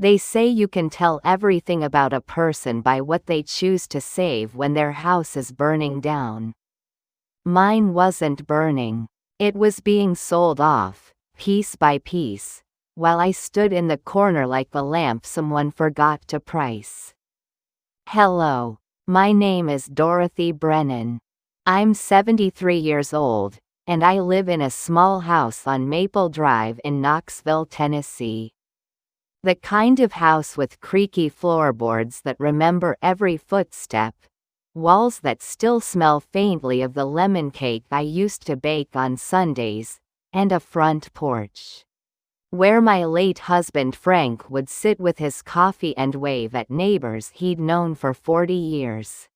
They say you can tell everything about a person by what they choose to save when their house is burning down. Mine wasn't burning. It was being sold off, piece by piece, while I stood in the corner like the lamp someone forgot to price. Hello. My name is Dorothy Brennan. I'm 73 years old, and I live in a small house on Maple Drive in Knoxville, Tennessee. The kind of house with creaky floorboards that remember every footstep, walls that still smell faintly of the lemon cake I used to bake on Sundays, and a front porch where my late husband Frank would sit with his coffee and wave at neighbors he'd known for 40 years.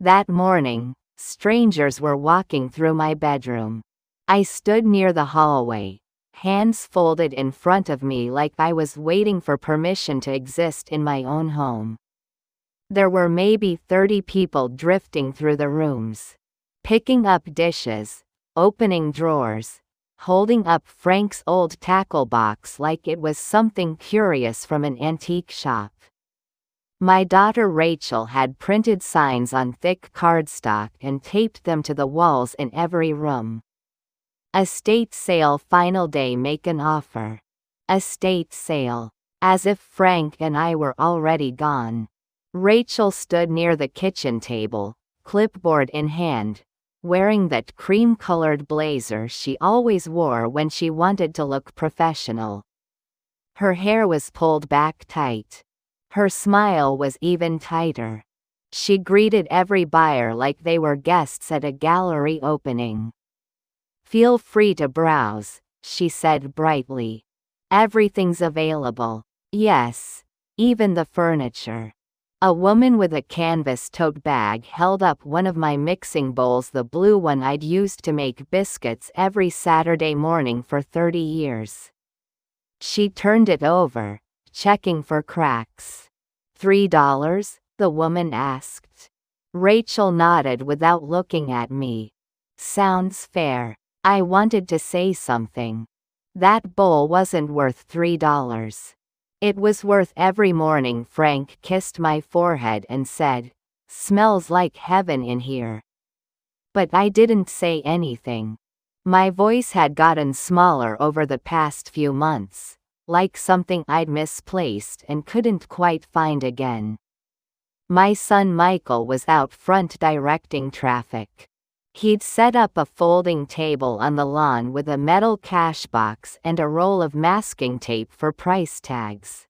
That morning, strangers were walking through my bedroom. I stood near the hallway, hands folded in front of me like I was waiting for permission to exist in my own home. There were maybe 30 people drifting through the rooms, picking up dishes, opening drawers, holding up Frank's old tackle box like it was something curious from an antique shop. My daughter Rachel had printed signs on thick cardstock and taped them to the walls in every room. Estate sale final day, make an offer. Estate sale. As if Frank and I were already gone. Rachel stood near the kitchen table, clipboard in hand, wearing that cream-colored blazer she always wore when she wanted to look professional. Her hair was pulled back tight. Her smile was even tighter. She greeted every buyer like they were guests at a gallery opening. "Feel free to browse," she said brightly. "Everything's available. Yes, even the furniture." A woman with a canvas tote bag held up one of my mixing bowls, the blue one I'd used to make biscuits every Saturday morning for 30 years. She turned it over, checking for cracks. $3? The woman asked. Rachel nodded without looking at me. Sounds fair. I wanted to say something. That bowl wasn't worth $3. It was worth every morning Frank kissed my forehead and said, "Smells like heaven in here." But I didn't say anything. My voice had gotten smaller over the past few months, like something I'd misplaced and couldn't quite find again. My son Michael was out front directing traffic. He'd set up a folding table on the lawn with a metal cash box and a roll of masking tape for price tags.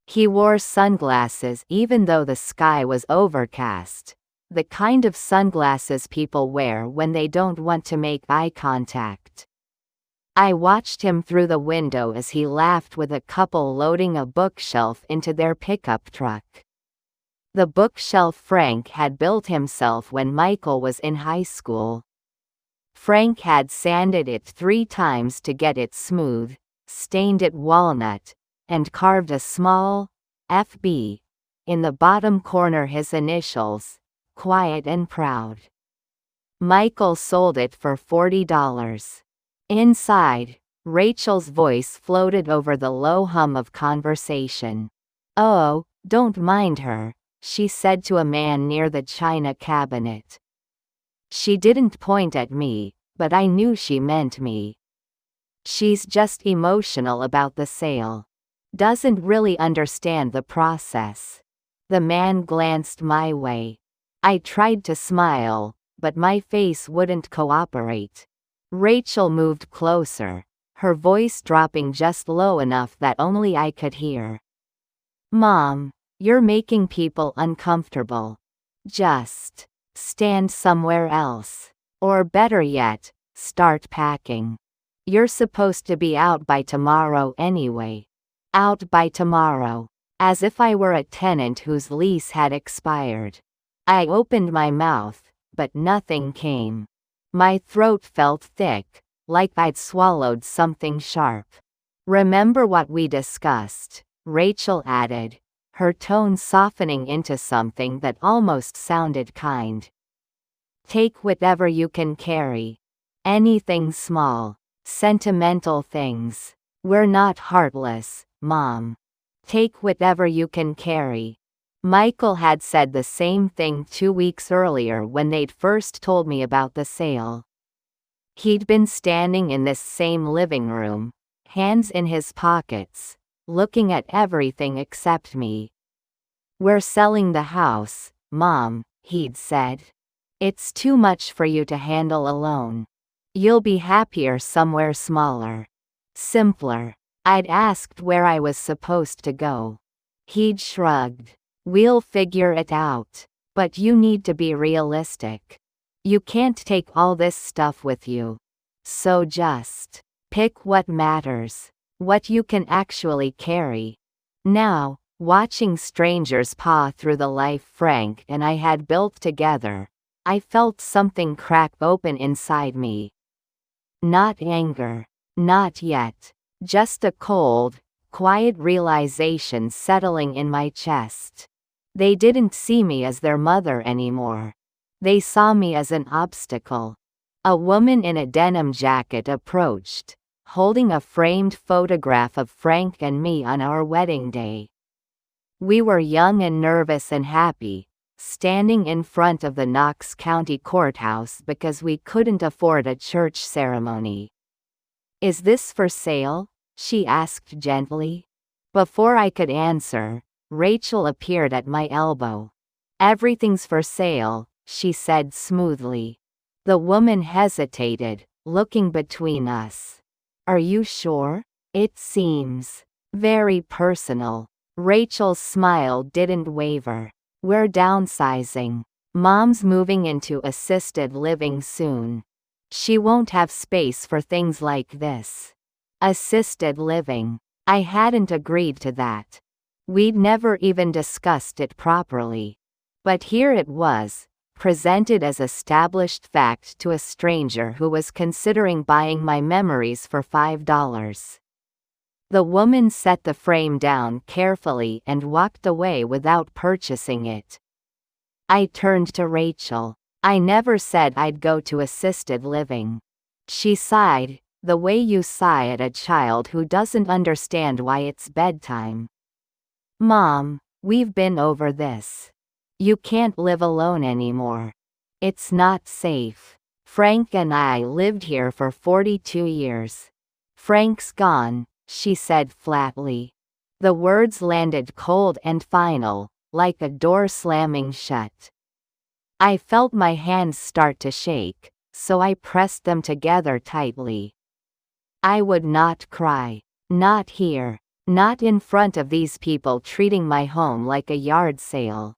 He wore sunglasses even though the sky was overcast, the kind of sunglasses people wear when they don't want to make eye contact. I watched him through the window as he laughed with a couple loading a bookshelf into their pickup truck. The bookshelf Frank had built himself when Michael was in high school. Frank had sanded it 3 times to get it smooth, stained it walnut, and carved a small FB in the bottom corner, his initials, quiet and proud. Michael sold it for $40. Inside, Rachel's voice floated over the low hum of conversation. "Oh, don't mind her," she said to a man near the china cabinet. She didn't point at me, but I knew she meant me. "She's just emotional about the sale. Doesn't really understand the process." The man glanced my way. I tried to smile, but my face wouldn't cooperate. Rachel moved closer, her voice dropping just low enough that only I could hear. "Mom, you're making people uncomfortable. Just stand somewhere else. Or better yet, start packing. You're supposed to be out by tomorrow anyway." Out by tomorrow. As if I were a tenant whose lease had expired. I opened my mouth, but nothing came. My throat felt thick, like I'd swallowed something sharp. "Remember what we discussed," Rachel added, her tone softening into something that almost sounded kind. "Take whatever you can carry. Anything small. Sentimental things. We're not heartless, Mom." Take whatever you can carry. Michael had said the same thing 2 weeks earlier when they'd first told me about the sale. He'd been standing in this same living room, hands in his pockets, looking at everything except me. "We're selling the house, Mom," he'd said. "It's too much for you to handle alone. You'll be happier somewhere smaller. Simpler." I'd asked where I was supposed to go. He'd shrugged. "We'll figure it out. But you need to be realistic. You can't take all this stuff with you. So just pick what matters, what you can actually carry." Now, watching strangers paw through the life Frank and I had built together, I felt something crack open inside me. Not anger. Not yet. Just a cold, quiet realization settling in my chest. They didn't see me as their mother anymore. They saw me as an obstacle. A woman in a denim jacket approached, holding a framed photograph of Frank and me on our wedding day. We were young and nervous and happy, standing in front of the Knox County Courthouse because we couldn't afford a church ceremony. "Is this for sale?" she asked gently. Before I could answer, Rachel appeared at my elbow. "Everything's for sale," she said smoothly. The woman hesitated, looking between us. "Are you sure? It seems very personal." Rachel's smile didn't waver. "We're downsizing. Mom's moving into assisted living soon. She won't have space for things like this." Assisted living. I hadn't agreed to that. We'd never even discussed it properly. But here it was, presented as established fact to a stranger who was considering buying my memories for $5. The woman set the frame down carefully and walked away without purchasing it. I turned to Rachel. "I never said I'd go to assisted living." She sighed, the way you sigh at a child who doesn't understand why it's bedtime. "Mom, we've been over this. You can't live alone anymore. It's not safe. Frank and I lived here for 42 years. Frank's gone," she said flatly. The words landed cold and final, like a door slamming shut. I felt my hands start to shake, so I pressed them together tightly. I would not cry. Not here. Not in front of these people treating my home like a yard sale.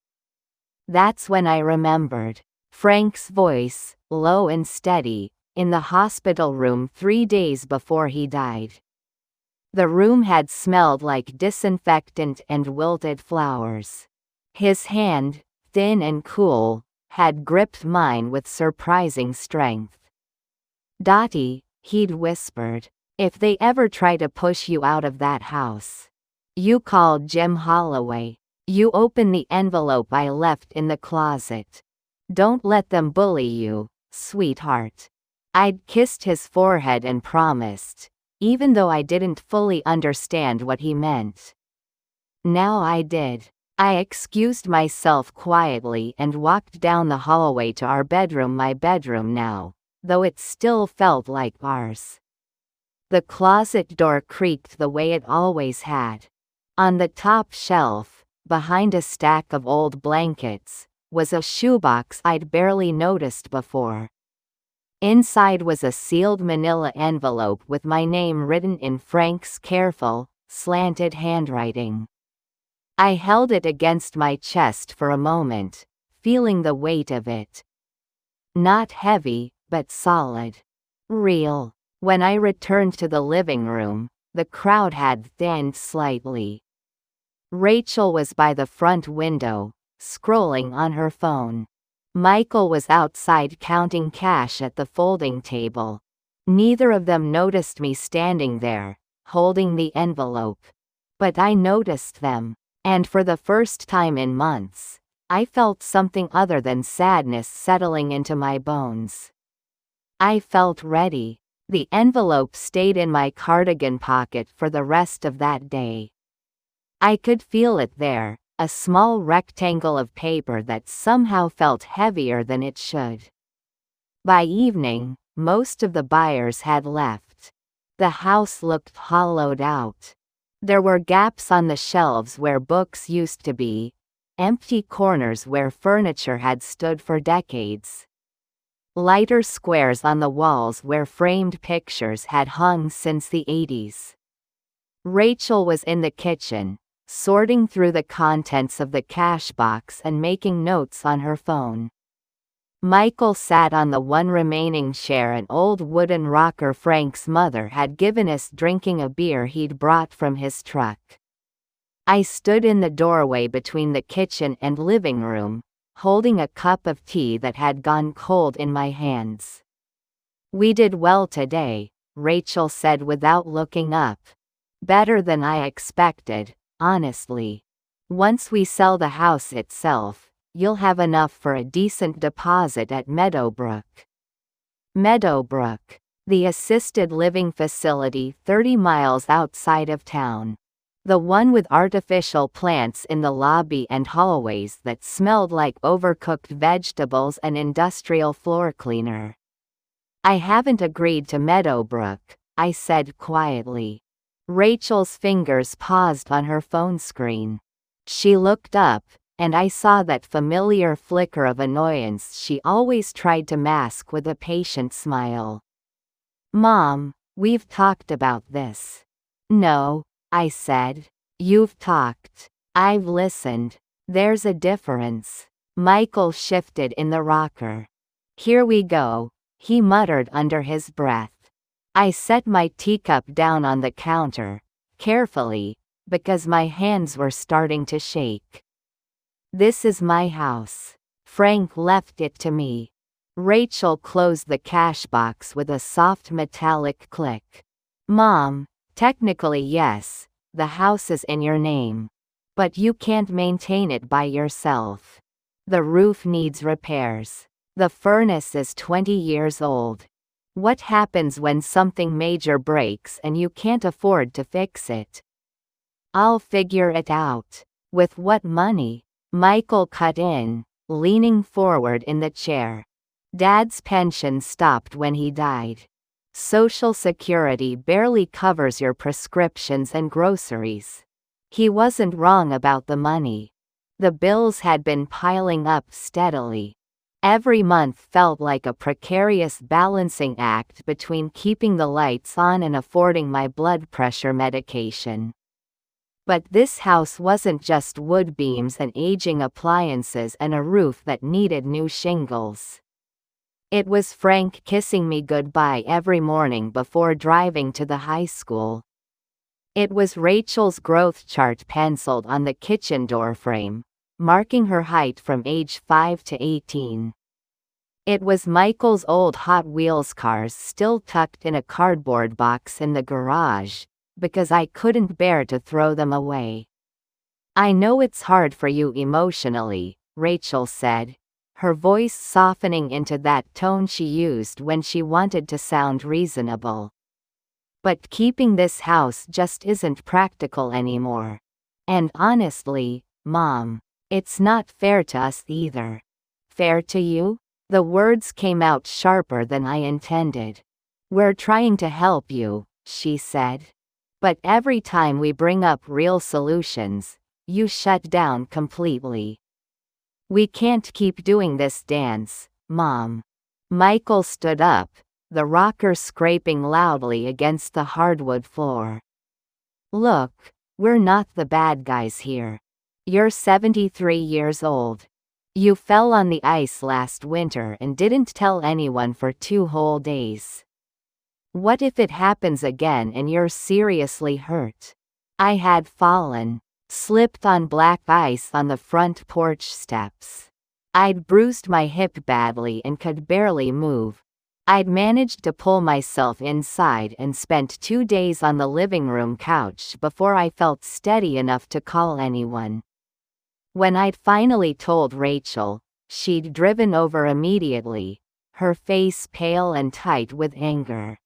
That's when I remembered Frank's voice, low and steady, in the hospital room 3 days before he died. The room had smelled like disinfectant and wilted flowers. His hand, thin and cool, had gripped mine with surprising strength. "Dottie," he'd whispered, "if they ever try to push you out of that house, you call Jim Holloway. You open the envelope I left in the closet. Don't let them bully you, sweetheart." I'd kissed his forehead and promised, even though I didn't fully understand what he meant. Now I did. I excused myself quietly and walked down the hallway to our bedroom, my bedroom now, though it still felt like ours. The closet door creaked the way it always had. On the top shelf, behind a stack of old blankets, was a shoebox I'd barely noticed before. Inside was a sealed manila envelope with my name written in Frank's careful, slanted handwriting. I held it against my chest for a moment, feeling the weight of it. Not heavy, but solid. Real. When I returned to the living room, the crowd had thinned slightly. Rachel was by the front window, scrolling on her phone. Michael was outside counting cash at the folding table. Neither of them noticed me standing there, holding the envelope. But I noticed them, and for the first time in months, I felt something other than sadness settling into my bones. I felt ready. The envelope stayed in my cardigan pocket for the rest of that day. I could feel it there, a small rectangle of paper that somehow felt heavier than it should. By evening, most of the buyers had left. The house looked hollowed out. There were gaps on the shelves where books used to be, empty corners where furniture had stood for decades. Lighter squares on the walls where framed pictures had hung since the 80s. Rachel was in the kitchen, sorting through the contents of the cash box and making notes on her phone. Michael sat on the one remaining chair, an old wooden rocker Frank's mother had given us, drinking a beer he'd brought from his truck. I stood in the doorway between the kitchen and living room, holding a cup of tea that had gone cold in my hands. "We did well today," Rachel said without looking up. "Better than I expected, honestly. Once we sell the house itself, you'll have enough for a decent deposit at Meadowbrook." Meadowbrook, the assisted living facility 30 miles outside of town. The one with artificial plants in the lobby and hallways that smelled like overcooked vegetables and industrial floor cleaner. "I haven't agreed to Meadowbrook," I said quietly. Rachel's fingers paused on her phone screen. She looked up, and I saw that familiar flicker of annoyance she always tried to mask with a patient smile. "Mom, we've talked about this." "No," I said. "You've talked. I've listened. There's a difference." Michael shifted in the rocker. "Here we go," he muttered under his breath. I set my teacup down on the counter, carefully, because my hands were starting to shake. "This is my house. Frank left it to me." Rachel closed the cash box with a soft metallic click. "Mom, technically yes, the house is in your name. But you can't maintain it by yourself. The roof needs repairs. The furnace is 20 years old. What happens when something major breaks and you can't afford to fix it?" "I'll figure it out." "With what money?" Michael cut in, leaning forward in the chair. "Dad's pension stopped when he died. Social Security barely covers your prescriptions and groceries." He wasn't wrong about the money. The bills had been piling up steadily. Every month felt like a precarious balancing act between keeping the lights on and affording my blood pressure medication. But this house wasn't just wood beams and aging appliances and a roof that needed new shingles. It was Frank kissing me goodbye every morning before driving to the high school. It was Rachel's growth chart penciled on the kitchen doorframe, marking her height from age 5 to 18. It was Michael's old Hot Wheels cars still tucked in a cardboard box in the garage, because I couldn't bear to throw them away. "I know it's hard for you emotionally," Rachel said, her voice softening into that tone she used when she wanted to sound reasonable. "But keeping this house just isn't practical anymore. And honestly, Mom, it's not fair to us either." "Fair to you?" The words came out sharper than I intended. "We're trying to help you," she said. "But every time we bring up real solutions, you shut down completely." "We can't keep doing this dance, Mom." Michael stood up, the rocker scraping loudly against the hardwood floor. "Look, we're not the bad guys here. You're 73 years old. You fell on the ice last winter and didn't tell anyone for 2 whole days. What if it happens again and you're seriously hurt?" I had fallen, slipped on black ice on the front porch steps. I'd bruised my hip badly and could barely move. I'd managed to pull myself inside and spent 2 days on the living room couch before I felt steady enough to call anyone. When I'd finally told Rachel, she'd driven over immediately, her face pale and tight with anger.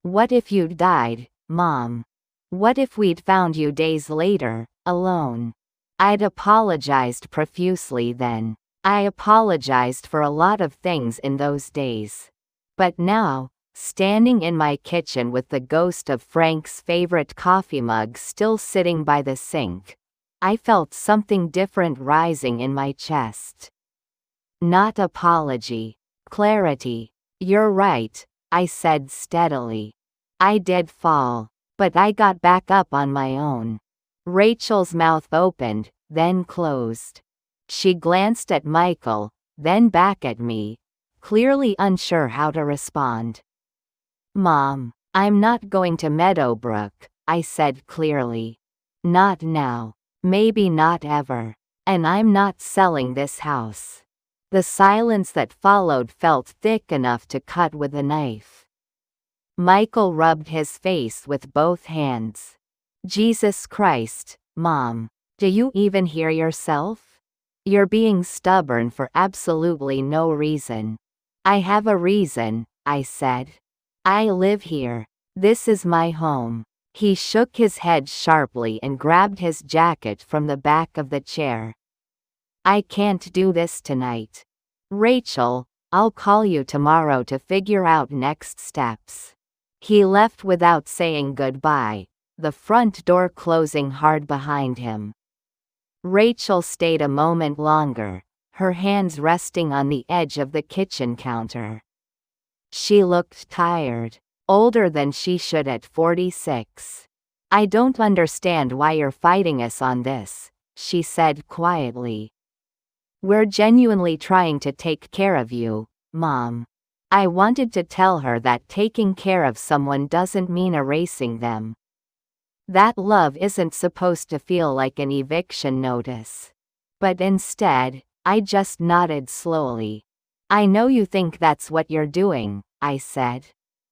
"What if you'd died, Mom?" What if we'd found you days later, alone? I'd apologized profusely then. I apologized for a lot of things in those days. But now, standing in my kitchen with the ghost of Frank's favorite coffee mug still sitting by the sink, I felt something different rising in my chest. Not apology. Clarity. You're right, I said steadily. I did fall, but I got back up on my own. Rachel's mouth opened, then closed. She glanced at Michael, then back at me, clearly unsure how to respond. Mom, I'm not going to Meadowbrook, I said clearly. Not now. Maybe not ever. And I'm not selling this house. The silence that followed felt thick enough to cut with a knife. Michael rubbed his face with both hands. Jesus Christ, Mom. Do you even hear yourself? You're being stubborn for absolutely no reason. I have a reason, I said. I live here. This is my home. He shook his head sharply and grabbed his jacket from the back of the chair. I can't do this tonight. Rachel, I'll call you tomorrow to figure out next steps. He left without saying goodbye, the front door closing hard behind him. Rachel stayed a moment longer, her hands resting on the edge of the kitchen counter. She looked tired, older than she should at 46. I don't understand why you're fighting us on this, she said quietly. We're genuinely trying to take care of you, Mom. I wanted to tell her that taking care of someone doesn't mean erasing them. That love isn't supposed to feel like an eviction notice. But instead, I just nodded slowly. I know you think that's what you're doing, I said.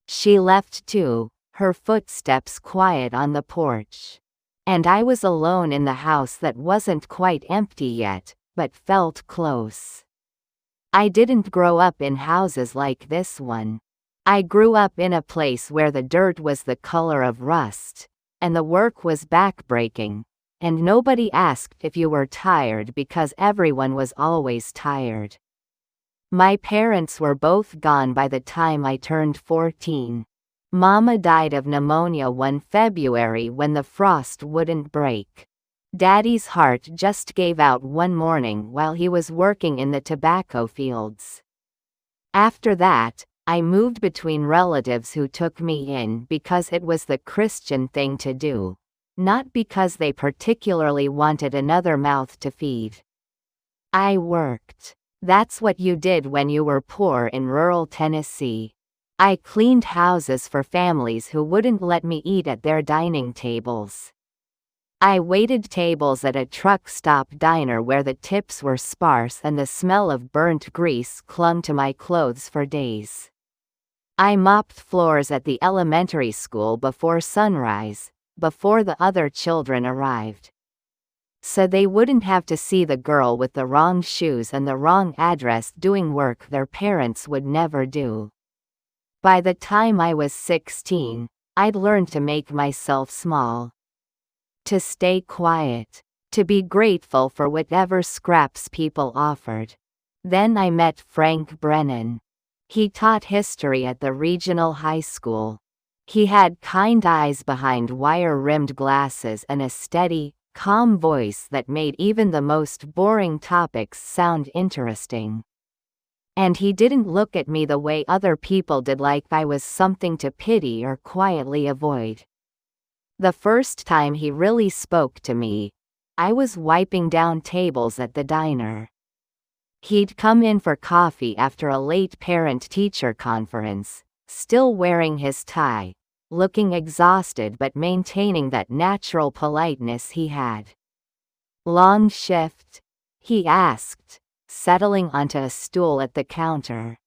She left too, her footsteps quiet on the porch. And I was alone in the house that wasn't quite empty yet, but felt close. I didn't grow up in houses like this one. I grew up in a place where the dirt was the color of rust, and the work was backbreaking, and nobody asked if you were tired because everyone was always tired. My parents were both gone by the time I turned 14. Mama died of pneumonia one February when the frost wouldn't break. Daddy's heart just gave out one morning while he was working in the tobacco fields. After that, I moved between relatives who took me in because it was the Christian thing to do, not because they particularly wanted another mouth to feed. I worked. That's what you did when you were poor in rural Tennessee. I cleaned houses for families who wouldn't let me eat at their dining tables. I waited tables at a truck stop diner where the tips were sparse and the smell of burnt grease clung to my clothes for days. I mopped floors at the elementary school before sunrise, before the other children arrived. So they wouldn't have to see the girl with the wrong shoes and the wrong address doing work their parents would never do. By the time I was 16, I'd learned to make myself small. To stay quiet. To be grateful for whatever scraps people offered. Then I met Frank Brennan. He taught history at the regional high school. He had kind eyes behind wire-rimmed glasses and a steady, calm voice that made even the most boring topics sound interesting. And he didn't look at me the way other people did, like I was something to pity or quietly avoid. The first time he really spoke to me, I was wiping down tables at the diner. He'd come in for coffee after a late parent-teacher conference, still wearing his tie, looking exhausted but maintaining that natural politeness he had. Long shift? He asked, settling onto a stool at the counter.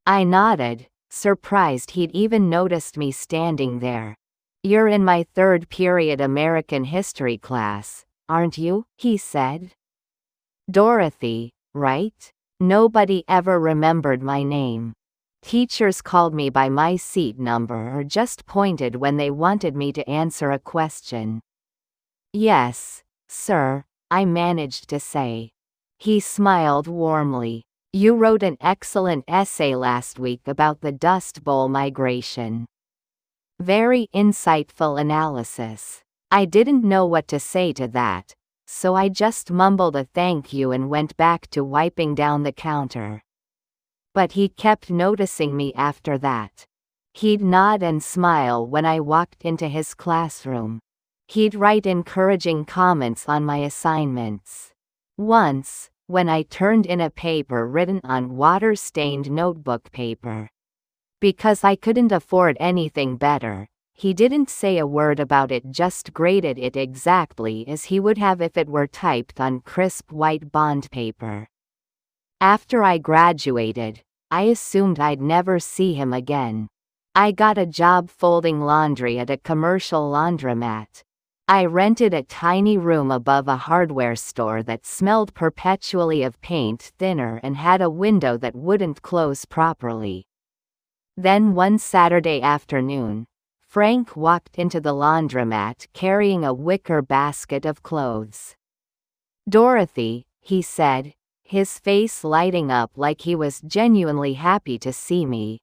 I nodded, surprised he'd even noticed me standing there. You're in my third period American history class, aren't you? He said. Dorothy, right? Nobody ever remembered my name. Teachers called me by my seat number or just pointed when they wanted me to answer a question. "Yes, sir," I managed to say. He smiled warmly. "You wrote an excellent essay last week about the Dust Bowl migration." Very insightful analysis. I didn't know what to say to that, so I just mumbled a thank you and went back to wiping down the counter. But he kept noticing me after that. He'd nod and smile when I walked into his classroom. He'd write encouraging comments on my assignments. Once, when I turned in a paper written on water-stained notebook paper, because I couldn't afford anything better, he didn't say a word about it, just graded it exactly as he would have if it were typed on crisp white bond paper. After I graduated, I assumed I'd never see him again. I got a job folding laundry at a commercial laundromat. I rented a tiny room above a hardware store that smelled perpetually of paint thinner and had a window that wouldn't close properly. Then one Saturday afternoon, Frank walked into the laundromat carrying a wicker basket of clothes. "Dorothy," he said, his face lighting up like he was genuinely happy to see me.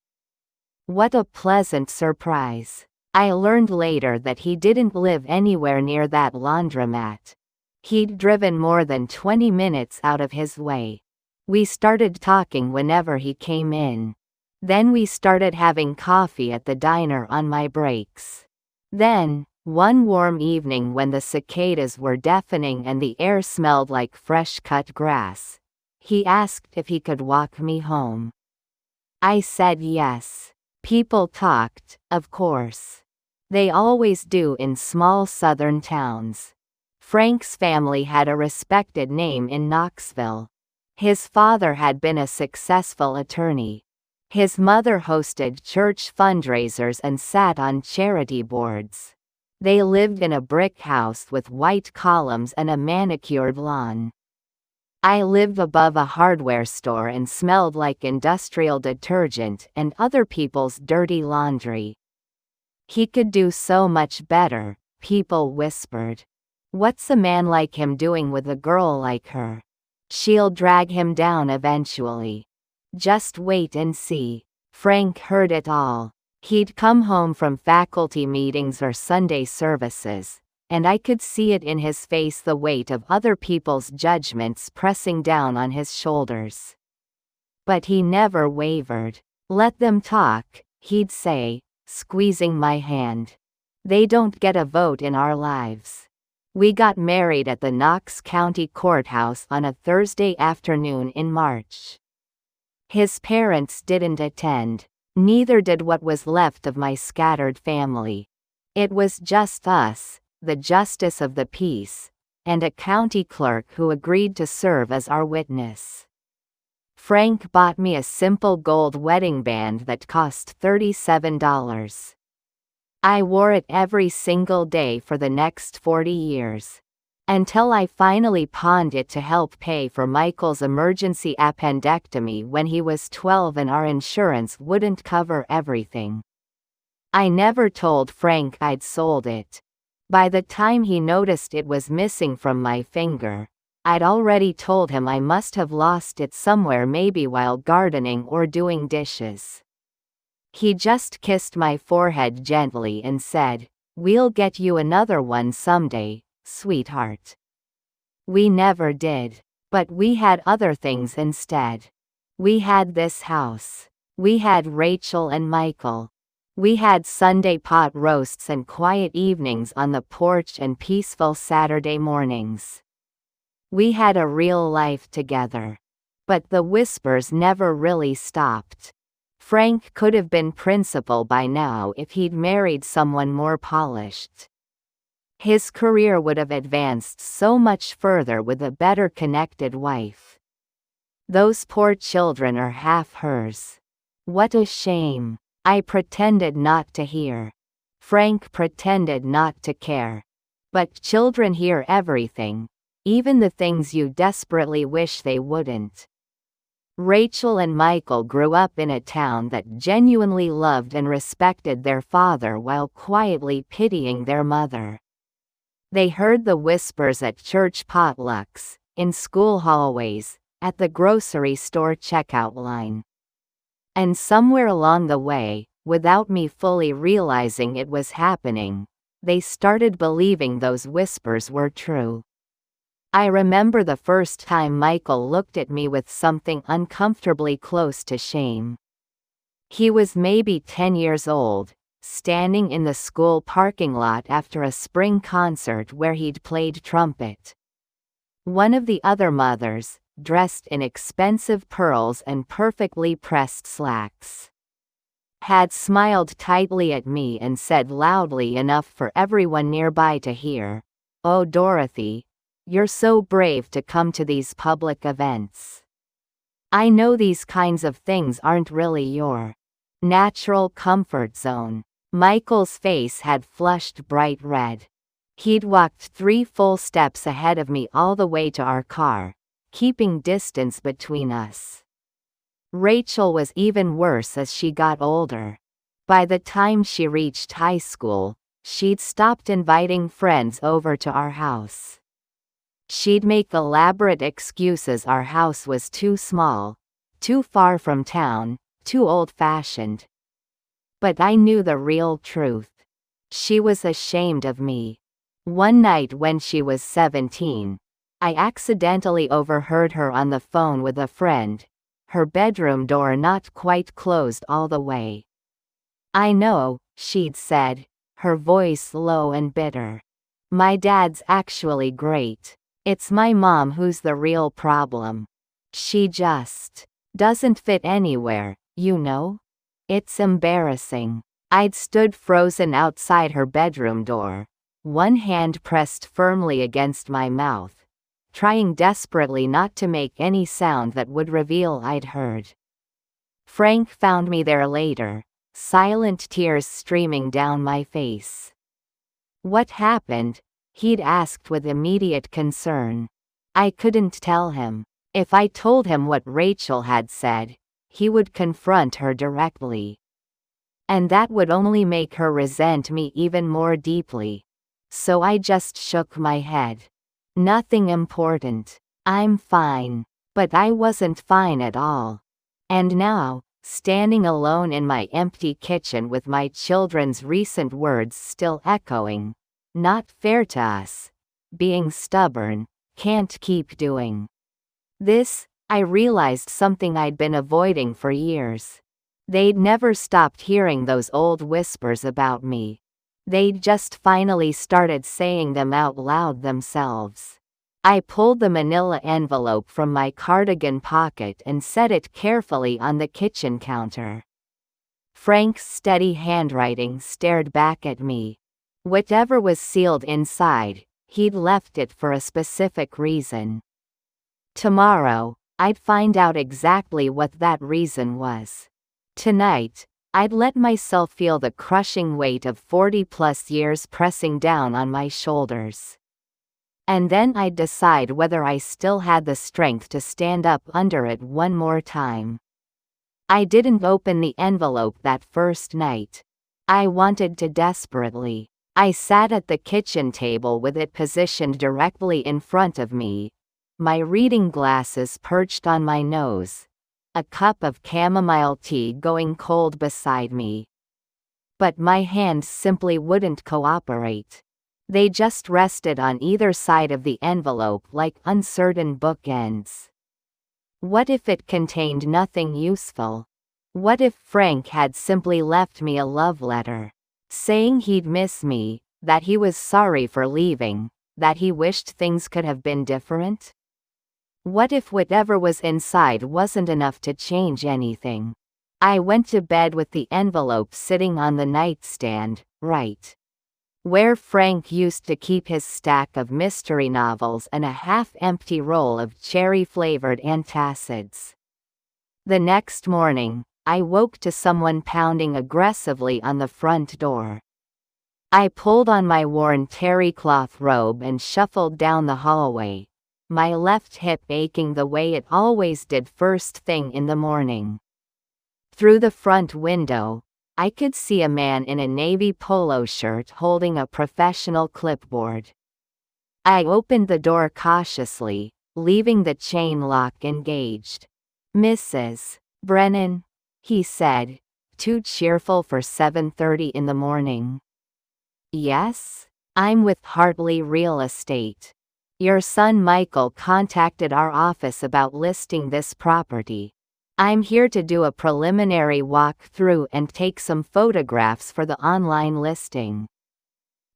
What a pleasant surprise. I learned later that he didn't live anywhere near that laundromat. He'd driven more than 20 minutes out of his way. We started talking whenever he came in. Then we started having coffee at the diner on my breaks. Then, one warm evening when the cicadas were deafening and the air smelled like fresh-cut grass, he asked if he could walk me home. I said yes. People talked, of course. They always do in small southern towns. Frank's family had a respected name in Knoxville. His father had been a successful attorney. His mother hosted church fundraisers and sat on charity boards. They lived in a brick house with white columns and a manicured lawn. I lived above a hardware store and smelled like industrial detergent and other people's dirty laundry. He could do so much better, people whispered. What's a man like him doing with a girl like her? She'll drag him down eventually. Just wait and see. Frank heard it all. He'd come home from faculty meetings or Sunday services, and I could see it in his face, the weight of other people's judgments pressing down on his shoulders. But he never wavered. "Let them talk," he'd say, squeezing my hand. "They don't get a vote in our lives." We got married at the Knox County Courthouse on a Thursday afternoon in March. His parents didn't attend. Neither did what was left of my scattered family. It was just us, the justice of the peace, and a county clerk who agreed to serve as our witness. Frank bought me a simple gold wedding band that cost $37. I wore it every single day for the next 40 years. Until I finally pawned it to help pay for Michael's emergency appendectomy when he was 12 and our insurance wouldn't cover everything. I never told Frank I'd sold it. By the time he noticed it was missing from my finger, I'd already told him I must have lost it somewhere, maybe while gardening or doing dishes. He just kissed my forehead gently and said, "We'll get you another one someday, sweetheart." We never did. But we had other things instead. We had this house. We had Rachel and Michael. We had Sunday pot roasts and quiet evenings on the porch and peaceful Saturday mornings. We had a real life together. But the whispers never really stopped. Frank could have been principal by now if he'd married someone more polished. His career would have advanced so much further with a better connected wife. Those poor children are half hers. What a shame. I pretended not to hear. Frank pretended not to care. But children hear everything, even the things you desperately wish they wouldn't. Rachel and Michael grew up in a town that genuinely loved and respected their father while quietly pitying their mother. They heard the whispers at church potlucks, in school hallways, at the grocery store checkout line. And somewhere along the way, without me fully realizing it was happening, they started believing those whispers were true. I remember the first time Michael looked at me with something uncomfortably close to shame. He was maybe 10 years old, standing in the school parking lot after a spring concert where he'd played trumpet. One of the other mothers, dressed in expensive pearls and perfectly pressed slacks, had smiled tightly at me and said loudly enough for everyone nearby to hear, "Oh, Dorothy, you're so brave to come to these public events. I know these kinds of things aren't really your natural comfort zone." Michael's face had flushed bright red. He'd walked 3 full steps ahead of me all the way to our car, keeping distance between us. Rachel was even worse as she got older. By the time she reached high school, she'd stopped inviting friends over to our house. She'd make elaborate excuses our house was too small, too far from town, too old-fashioned. But I knew the real truth. She was ashamed of me. One night when she was 17, I accidentally overheard her on the phone with a friend, her bedroom door not quite closed all the way. "I know," she'd said, her voice low and bitter. "My dad's actually great. It's my mom who's the real problem. She just doesn't fit anywhere, you know? It's embarrassing." I'd stood frozen outside her bedroom door, one hand pressed firmly against my mouth, trying desperately not to make any sound that would reveal I'd heard. Frank found me there later, silent tears streaming down my face. "What happened?" he'd asked with immediate concern. I couldn't tell him. If I told him what Rachel had said, he would confront her directly. And that would only make her resent me even more deeply. So I just shook my head. "Nothing important. I'm fine." But I wasn't fine at all. And now, standing alone in my empty kitchen with my children's recent words still echoing, "Not fair to us. Being stubborn. Can't keep doing this," I realized something I'd been avoiding for years. They'd never stopped hearing those old whispers about me. They'd just finally started saying them out loud themselves. I pulled the manila envelope from my cardigan pocket and set it carefully on the kitchen counter. Frank's steady handwriting stared back at me. Whatever was sealed inside, he'd left it for a specific reason. Tomorrow, I'd find out exactly what that reason was. Tonight, I'd let myself feel the crushing weight of 40+ years pressing down on my shoulders. And then I'd decide whether I still had the strength to stand up under it one more time. I didn't open the envelope that first night. I wanted to desperately. I sat at the kitchen table with it positioned directly in front of me, my reading glasses perched on my nose, a cup of chamomile tea going cold beside me. But my hands simply wouldn't cooperate. They just rested on either side of the envelope like uncertain bookends. What if it contained nothing useful? What if Frank had simply left me a love letter, saying he'd miss me, that he was sorry for leaving, that he wished things could have been different? What if whatever was inside wasn't enough to change anything? I went to bed with the envelope sitting on the nightstand, right where Frank used to keep his stack of mystery novels and a half-empty roll of cherry-flavored antacids. The next morning, I woke to someone pounding aggressively on the front door. I pulled on my worn terry cloth robe and shuffled down the hallway, my left hip aching the way it always did first thing in the morning. Through the front window, I could see a man in a navy polo shirt holding a professional clipboard. I opened the door cautiously, leaving the chain lock engaged. "Mrs. Brennan," he said, too cheerful for 7:30 in the morning. "Yes? I'm with Hartley Real Estate. Your son Michael contacted our office about listing this property. I'm here to do a preliminary walkthrough and take some photographs for the online listing."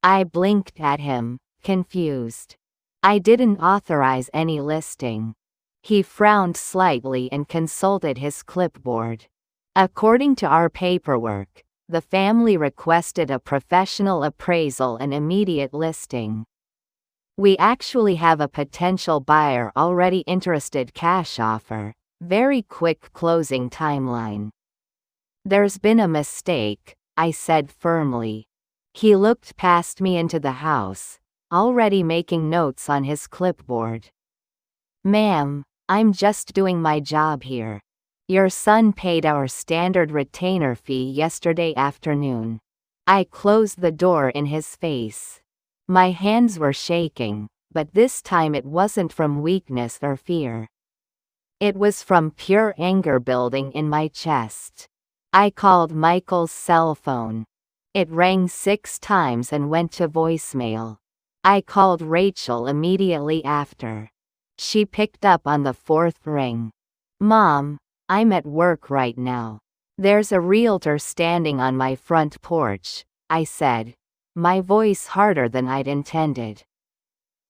I blinked at him, confused. I didn't authorize any listing. He frowned slightly and consulted his clipboard. "According to our paperwork, the family requested a professional appraisal and immediate listing. We actually have a potential buyer already interested, cash offer, very quick closing timeline." "There's been a mistake," I said firmly. He looked past me into the house, already making notes on his clipboard. "Ma'am, I'm just doing my job here. Your son paid our standard retainer fee yesterday afternoon." I closed the door in his face. My hands were shaking, but this time it wasn't from weakness or fear. It was from pure anger building in my chest. I called Michael's cell phone. It rang 6 times and went to voicemail. I called Rachel immediately after. She picked up on the 4th ring. "Mom, I'm at work right now. There's a realtor standing on my front porch," I said, my voice harder than I'd intended.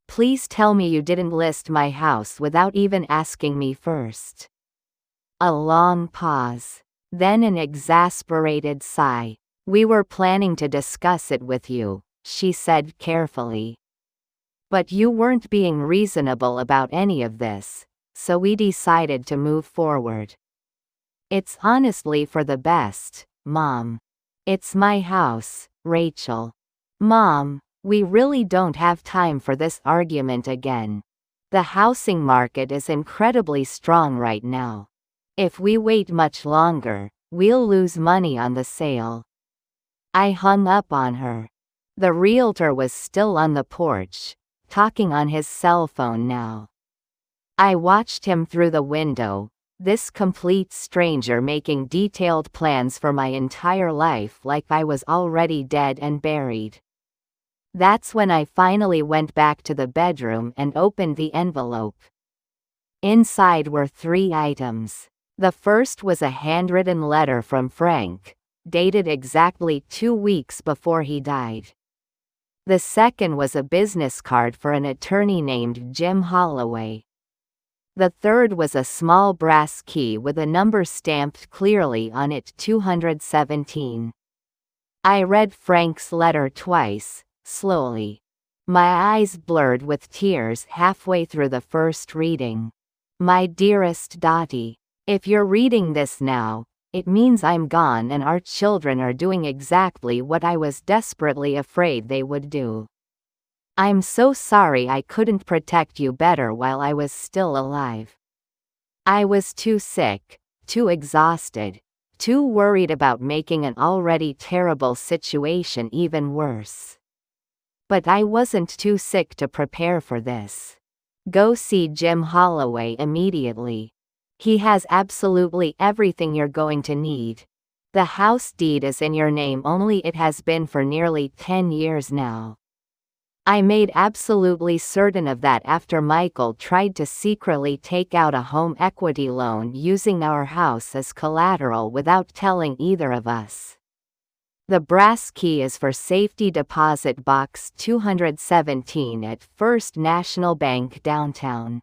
"Please tell me you didn't list my house without even asking me first." A long pause. Then an exasperated sigh. "We were planning to discuss it with you," she said carefully. "But you weren't being reasonable about any of this, so we decided to move forward. It's honestly for the best, Mom. It's my house, Rachel. Mom, we really don't have time for this argument again. The housing market is incredibly strong right now. If we wait much longer, we'll lose money on the sale." I hung up on her. The realtor was still on the porch, talking on his cell phone now. I watched him through the window, this complete stranger making detailed plans for my entire life like I was already dead and buried. That's when I finally went back to the bedroom and opened the envelope. Inside were 3 items. The first was a handwritten letter from Frank, dated exactly 2 weeks before he died. The second was a business card for an attorney named Jim Holloway. The third was a small brass key with a number stamped clearly on it, 217. I read Frank's letter twice, slowly. My eyes blurred with tears halfway through the first reading. "My dearest Dottie, if you're reading this now, it means I'm gone and our children are doing exactly what I was desperately afraid they would do. I'm so sorry I couldn't protect you better while I was still alive. I was too sick, too exhausted, too worried about making an already terrible situation even worse. But I wasn't too sick to prepare for this. Go see Jim Holloway immediately. He has absolutely everything you're going to need. The house deed is in your name, only it has been for nearly 10 years now. I made absolutely certain of that after Michael tried to secretly take out a home equity loan using our house as collateral without telling either of us. The brass key is for Safety Deposit Box 217 at First National Bank downtown.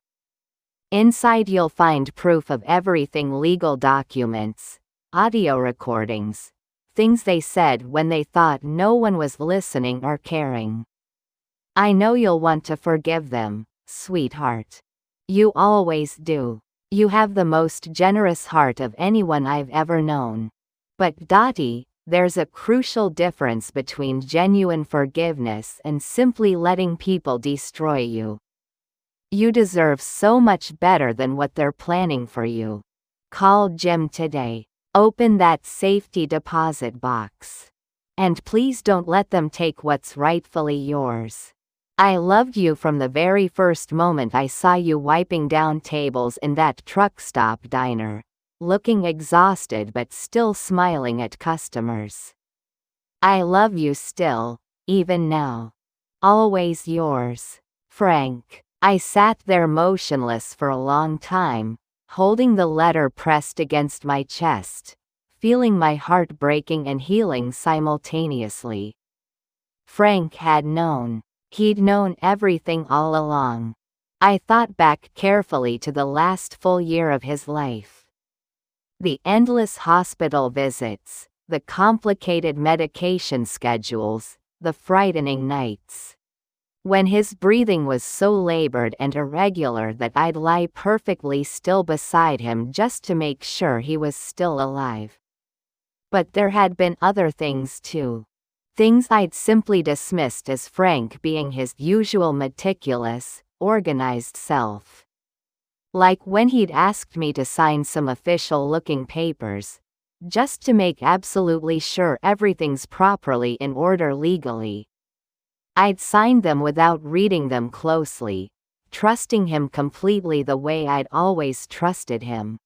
Inside you'll find proof of everything: legal documents, audio recordings, things they said when they thought no one was listening or caring. I know you'll want to forgive them, sweetheart. You always do. You have the most generous heart of anyone I've ever known. But Dottie, there's a crucial difference between genuine forgiveness and simply letting people destroy you. You deserve so much better than what they're planning for you. Call Jim today. Open that safety deposit box. And please don't let them take what's rightfully yours. I loved you from the very first moment I saw you wiping down tables in that truck stop diner, looking exhausted but still smiling at customers. I love you still, even now. Always yours, Frank. I sat there motionless for a long time, holding the letter pressed against my chest, feeling my heart breaking and healing simultaneously. Frank had known. He'd known everything all along. I thought back carefully to the last full year of his life. The endless hospital visits, the complicated medication schedules, the frightening nights. When his breathing was so labored and irregular that I'd lie perfectly still beside him just to make sure he was still alive. But there had been other things too. Things I'd simply dismissed as Frank being his usual meticulous, organized self. Like when he'd asked me to sign some official-looking papers, just to make absolutely sure everything's properly in order legally. I'd signed them without reading them closely, trusting him completely the way I'd always trusted him.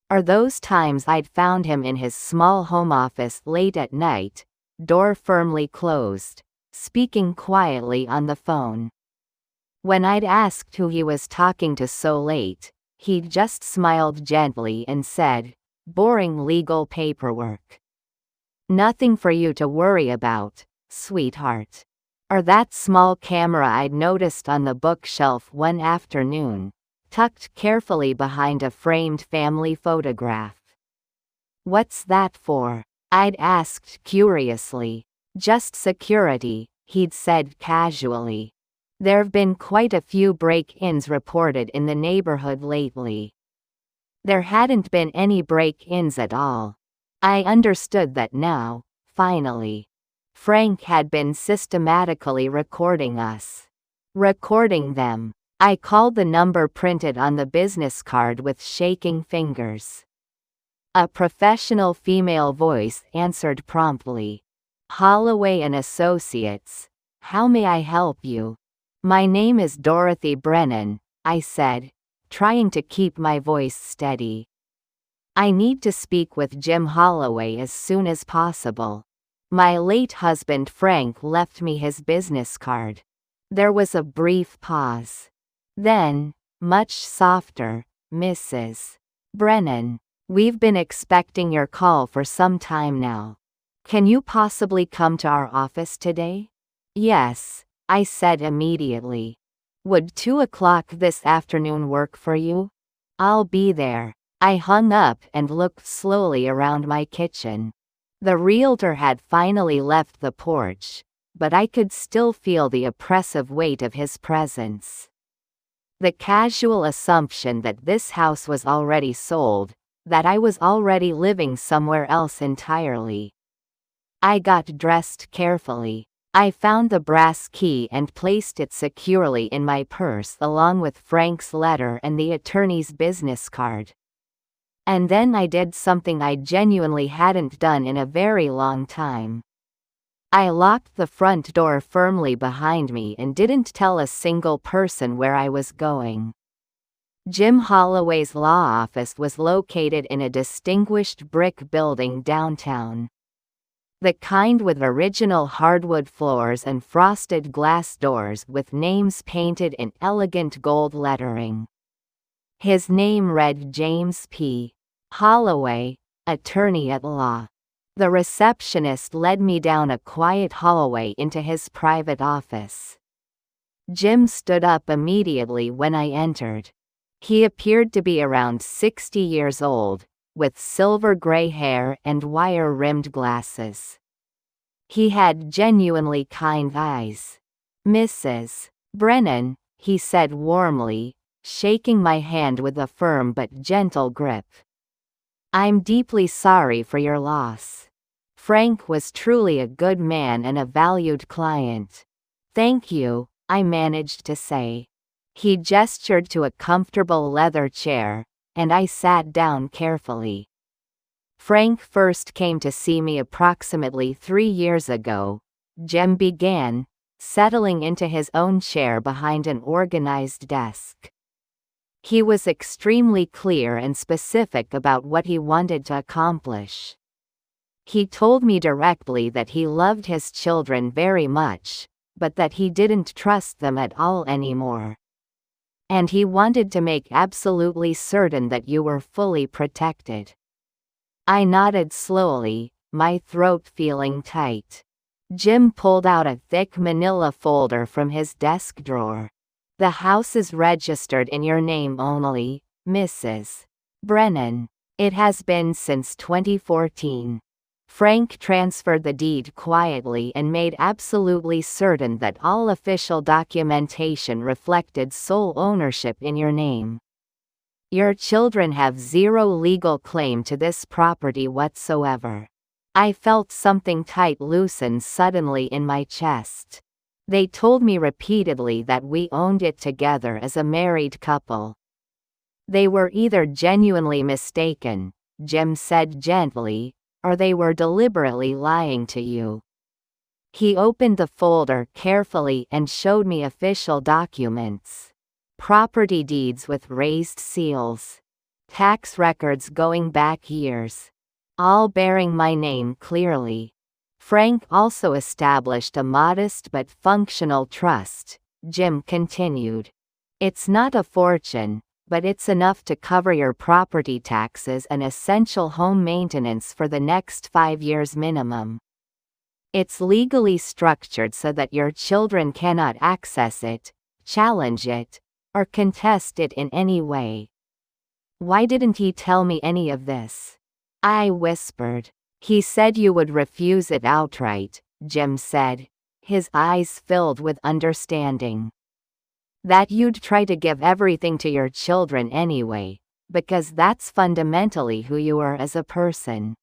Or those times I'd found him in his small home office late at night, door firmly closed, speaking quietly on the phone. When I'd asked who he was talking to so late, he'd just smiled gently and said, "Boring legal paperwork. Nothing for you to worry about, sweetheart." Or that small camera I'd noticed on the bookshelf one afternoon, tucked carefully behind a framed family photograph. "What's that for?" I'd asked curiously. "Just security," he'd said casually. "There've been quite a few break-ins reported in the neighborhood lately." There hadn't been any break-ins at all. I understood that now, finally. Frank had been systematically recording us. Recording them. I called the number printed on the business card with shaking fingers. A professional female voice answered promptly. "Holloway and Associates. How may I help you?" "My name is Dorothy Brennan," I said, trying to keep my voice steady. "I need to speak with Jim Holloway as soon as possible. My late husband Frank left me his business card." There was a brief pause. Then, much softer, "Mrs. Brennan. We've been expecting your call for some time now. Can you possibly come to our office today?" "Yes," I said immediately. "Would 2 o'clock this afternoon work for you?" "I'll be there." I hung up and looked slowly around my kitchen. The realtor had finally left the porch, but I could still feel the oppressive weight of his presence. The casual assumption that this house was already sold, that I was already living somewhere else entirely. I got dressed carefully. I found the brass key and placed it securely in my purse along with Frank's letter and the attorney's business card. And then I did something I genuinely hadn't done in a very long time. I locked the front door firmly behind me and didn't tell a single person where I was going. Jim Holloway's law office was located in a distinguished brick building downtown. The kind with original hardwood floors and frosted glass doors with names painted in elegant gold lettering. His name read James P. Holloway, attorney at law. The receptionist led me down a quiet hallway into his private office. Jim stood up immediately when I entered. He appeared to be around 60 years old, with silver gray hair and wire-rimmed glasses. He had genuinely kind eyes. "Mrs. Brennan," he said warmly, shaking my hand with a firm but gentle grip. "I'm deeply sorry for your loss. Frank was truly a good man and a valued client." "Thank you," I managed to say. He gestured to a comfortable leather chair, and I sat down carefully. Frank first came to see me approximately 3 years ago, Jim began, settling into his own chair behind an organized desk. He was extremely clear and specific about what he wanted to accomplish. He told me directly that he loved his children very much, but that he didn't trust them at all anymore. And he wanted to make absolutely certain that you were fully protected. I nodded slowly, my throat feeling tight. Jim pulled out a thick manila folder from his desk drawer. The house is registered in your name only, Mrs. Brennan. It has been since 2014. Frank transferred the deed quietly and made absolutely certain that all official documentation reflected sole ownership in your name. Your children have zero legal claim to this property whatsoever. I felt something tight loosen suddenly in my chest. They told me repeatedly that we owned it together as a married couple. They were either genuinely mistaken, Jim said gently, or they were deliberately lying to you. He opened the folder carefully and showed me official documents. Property deeds with raised seals. Tax records going back years. All bearing my name clearly. Frank also established a modest but functional trust, Jim continued. It's not a fortune, but it's enough to cover your property taxes and essential home maintenance for the next 5 years minimum. It's legally structured so that your children cannot access it, challenge it, or contest it in any way. Why didn't he tell me any of this? I whispered. He said you would refuse it outright, Jim said, his eyes filled with understanding. That you'd try to give everything to your children anyway, because that's fundamentally who you are as a person.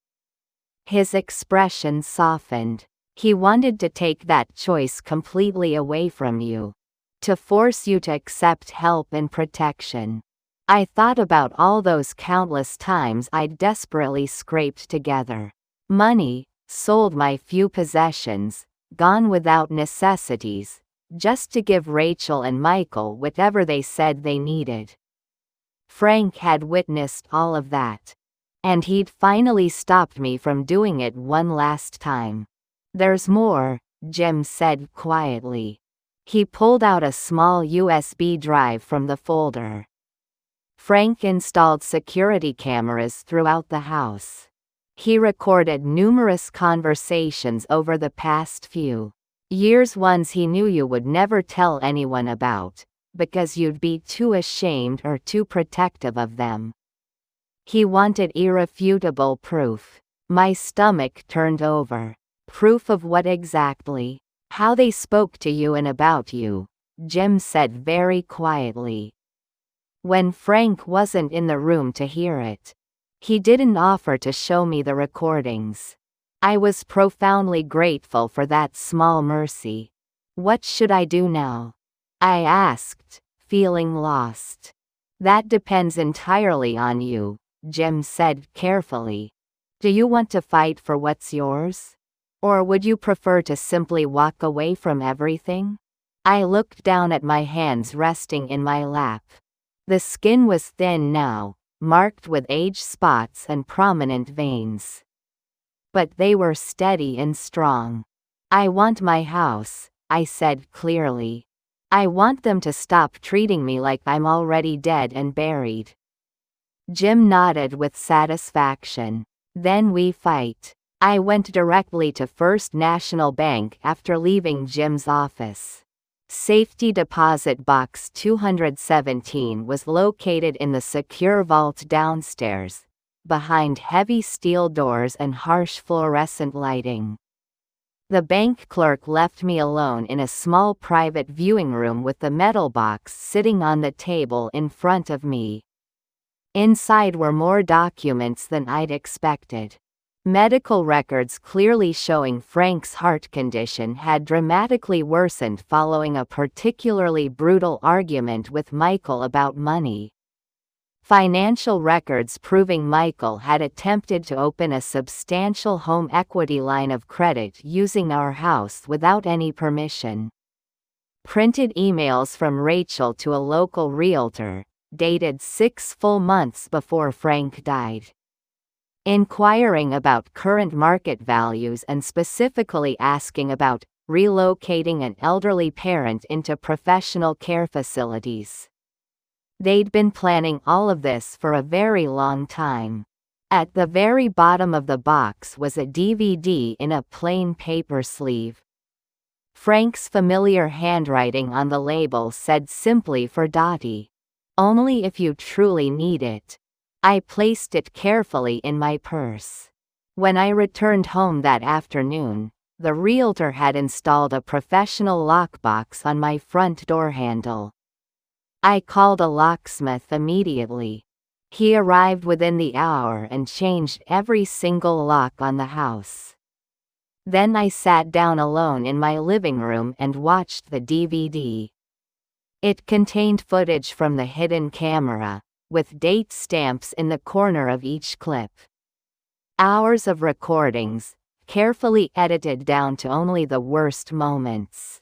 His expression softened. He wanted to take that choice completely away from you. To force you to accept help and protection. I thought about all those countless times I'd desperately scraped together money, sold my few possessions, gone without necessities, just to give Rachel and Michael whatever they said they needed. Frank had witnessed all of that. And he'd finally stopped me from doing it one last time. There's more, Jim said quietly. He pulled out a small USB drive from the folder. Frank installed security cameras throughout the house. He recorded numerous conversations over the past few years, ones he knew you would never tell anyone about, because you'd be too ashamed or too protective of them. He wanted irrefutable proof. My stomach turned over. Proof of what exactly? How they spoke to you and about you, Jim said very quietly. When Frank wasn't in the room to hear it. He didn't offer to show me the recordings. I was profoundly grateful for that small mercy. What should I do now? I asked, feeling lost. That depends entirely on you, Jim said carefully. Do you want to fight for what's yours? Or would you prefer to simply walk away from everything? I looked down at my hands resting in my lap. The skin was thin now, marked with age spots and prominent veins. But they were steady and strong. I want my house, I said clearly. I want them to stop treating me like I'm already dead and buried. Jim nodded with satisfaction. Then we fight. I went directly to First National Bank after leaving Jim's office. Safety Deposit Box 217 was located in the secure vault downstairs, behind heavy steel doors and harsh fluorescent lighting. The bank clerk left me alone in a small private viewing room with the metal box sitting on the table in front of me. Inside were more documents than I'd expected. Medical records clearly showing Frank's heart condition had dramatically worsened following a particularly brutal argument with Michael about money. Financial records proving Michael had attempted to open a substantial home equity line of credit using our house without any permission. Printed emails from Rachel to a local realtor, dated 6 full months before Frank died, inquiring about current market values and specifically asking about relocating an elderly parent into professional care facilities. They'd been planning all of this for a very long time. At the very bottom of the box was a DVD in a plain paper sleeve. Frank's familiar handwriting on the label said simply for Dottie, "Only if you truly need it." I placed it carefully in my purse. When I returned home that afternoon, the realtor had installed a professional lockbox on my front door handle. I called a locksmith immediately. He arrived within the hour and changed every single lock on the house. Then I sat down alone in my living room and watched the DVD. It contained footage from the hidden camera, with date stamps in the corner of each clip. Hours of recordings, carefully edited down to only the worst moments.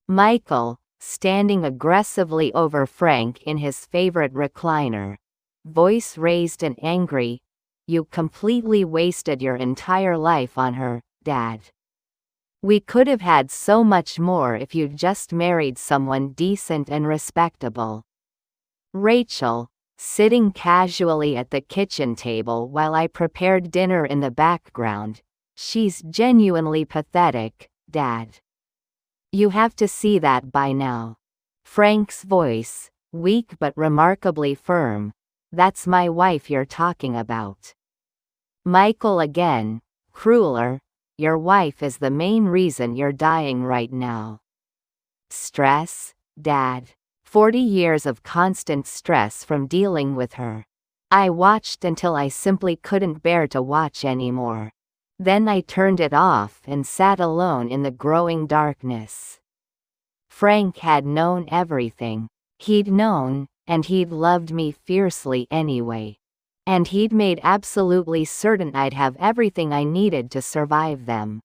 Michael, standing aggressively over Frank in his favorite recliner, voice raised and angry, "You completely wasted your entire life on her, Dad. We could have had so much more if you'd just married someone decent and respectable." Rachel, sitting casually at the kitchen table while I prepared dinner in the background, "She's genuinely pathetic, Dad. You have to see that by now." Frank's voice, weak but remarkably firm, "That's my wife you're talking about." Michael again, crueler, "Your wife is the main reason you're dying right now." Stress, Dad. 40 years of constant stress from dealing with her. I watched until I simply couldn't bear to watch anymore. Then I turned it off and sat alone in the growing darkness. Frank had known everything. He'd known, and he'd loved me fiercely anyway. And he'd made absolutely certain I'd have everything I needed to survive them.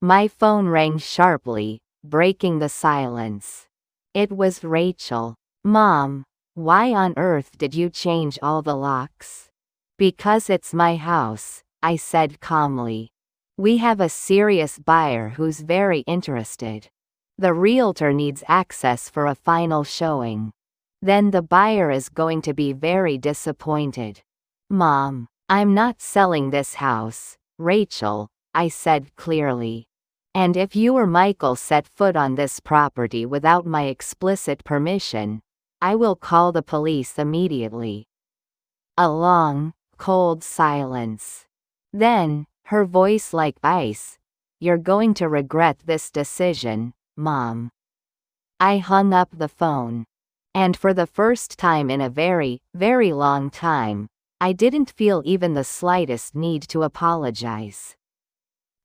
My phone rang sharply, breaking the silence. It was Rachel. "Mom, why on earth did you change all the locks?" "Because it's my house," I said calmly. "We have a serious buyer who's very interested. The realtor needs access for a final showing. Then the buyer is going to be very disappointed." "Mom, I'm not selling this house, Rachel," I said clearly. "And if you or Michael set foot on this property without my explicit permission, I will call the police immediately." A long, cold silence. Then, her voice like ice, "You're going to regret this decision, Mom." I hung up the phone. And for the first time in a very, very long time, I didn't feel even the slightest need to apologize.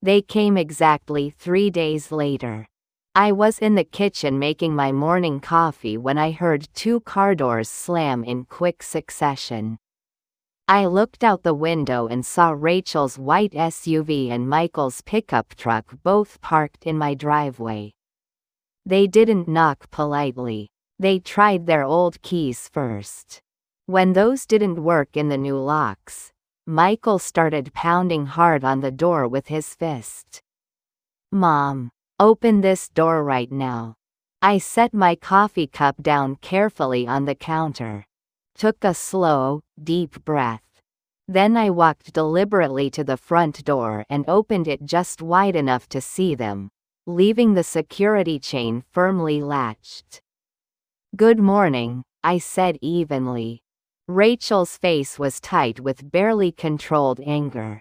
They came exactly 3 days later. I was in the kitchen making my morning coffee when I heard 2 car doors slam in quick succession. I looked out the window and saw Rachel's white SUV and Michael's pickup truck both parked in my driveway. They didn't knock politely. They tried their old keys first. When those didn't work in the new locks, Michael started pounding hard on the door with his fist. "Mom, open this door right now." I set my coffee cup down carefully on the counter. Took a slow, deep breath. Then I walked deliberately to the front door and opened it just wide enough to see them, leaving the security chain firmly latched. "Good morning," I said evenly. Rachel's face was tight with barely controlled anger.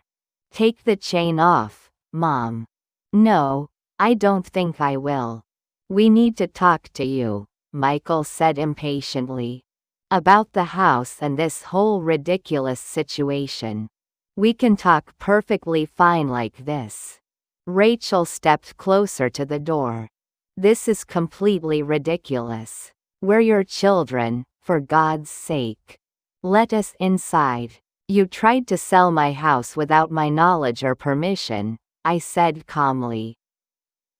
"Take the chain off, Mom." "No, I don't think I will. We need to talk to you," Michael said impatiently. "About the house and this whole ridiculous situation. We can talk perfectly fine like this. Rachel stepped closer to the door. This is completely ridiculous. We're your children, for God's sake. Let us inside. You tried to sell my house without my knowledge or permission, I said calmly.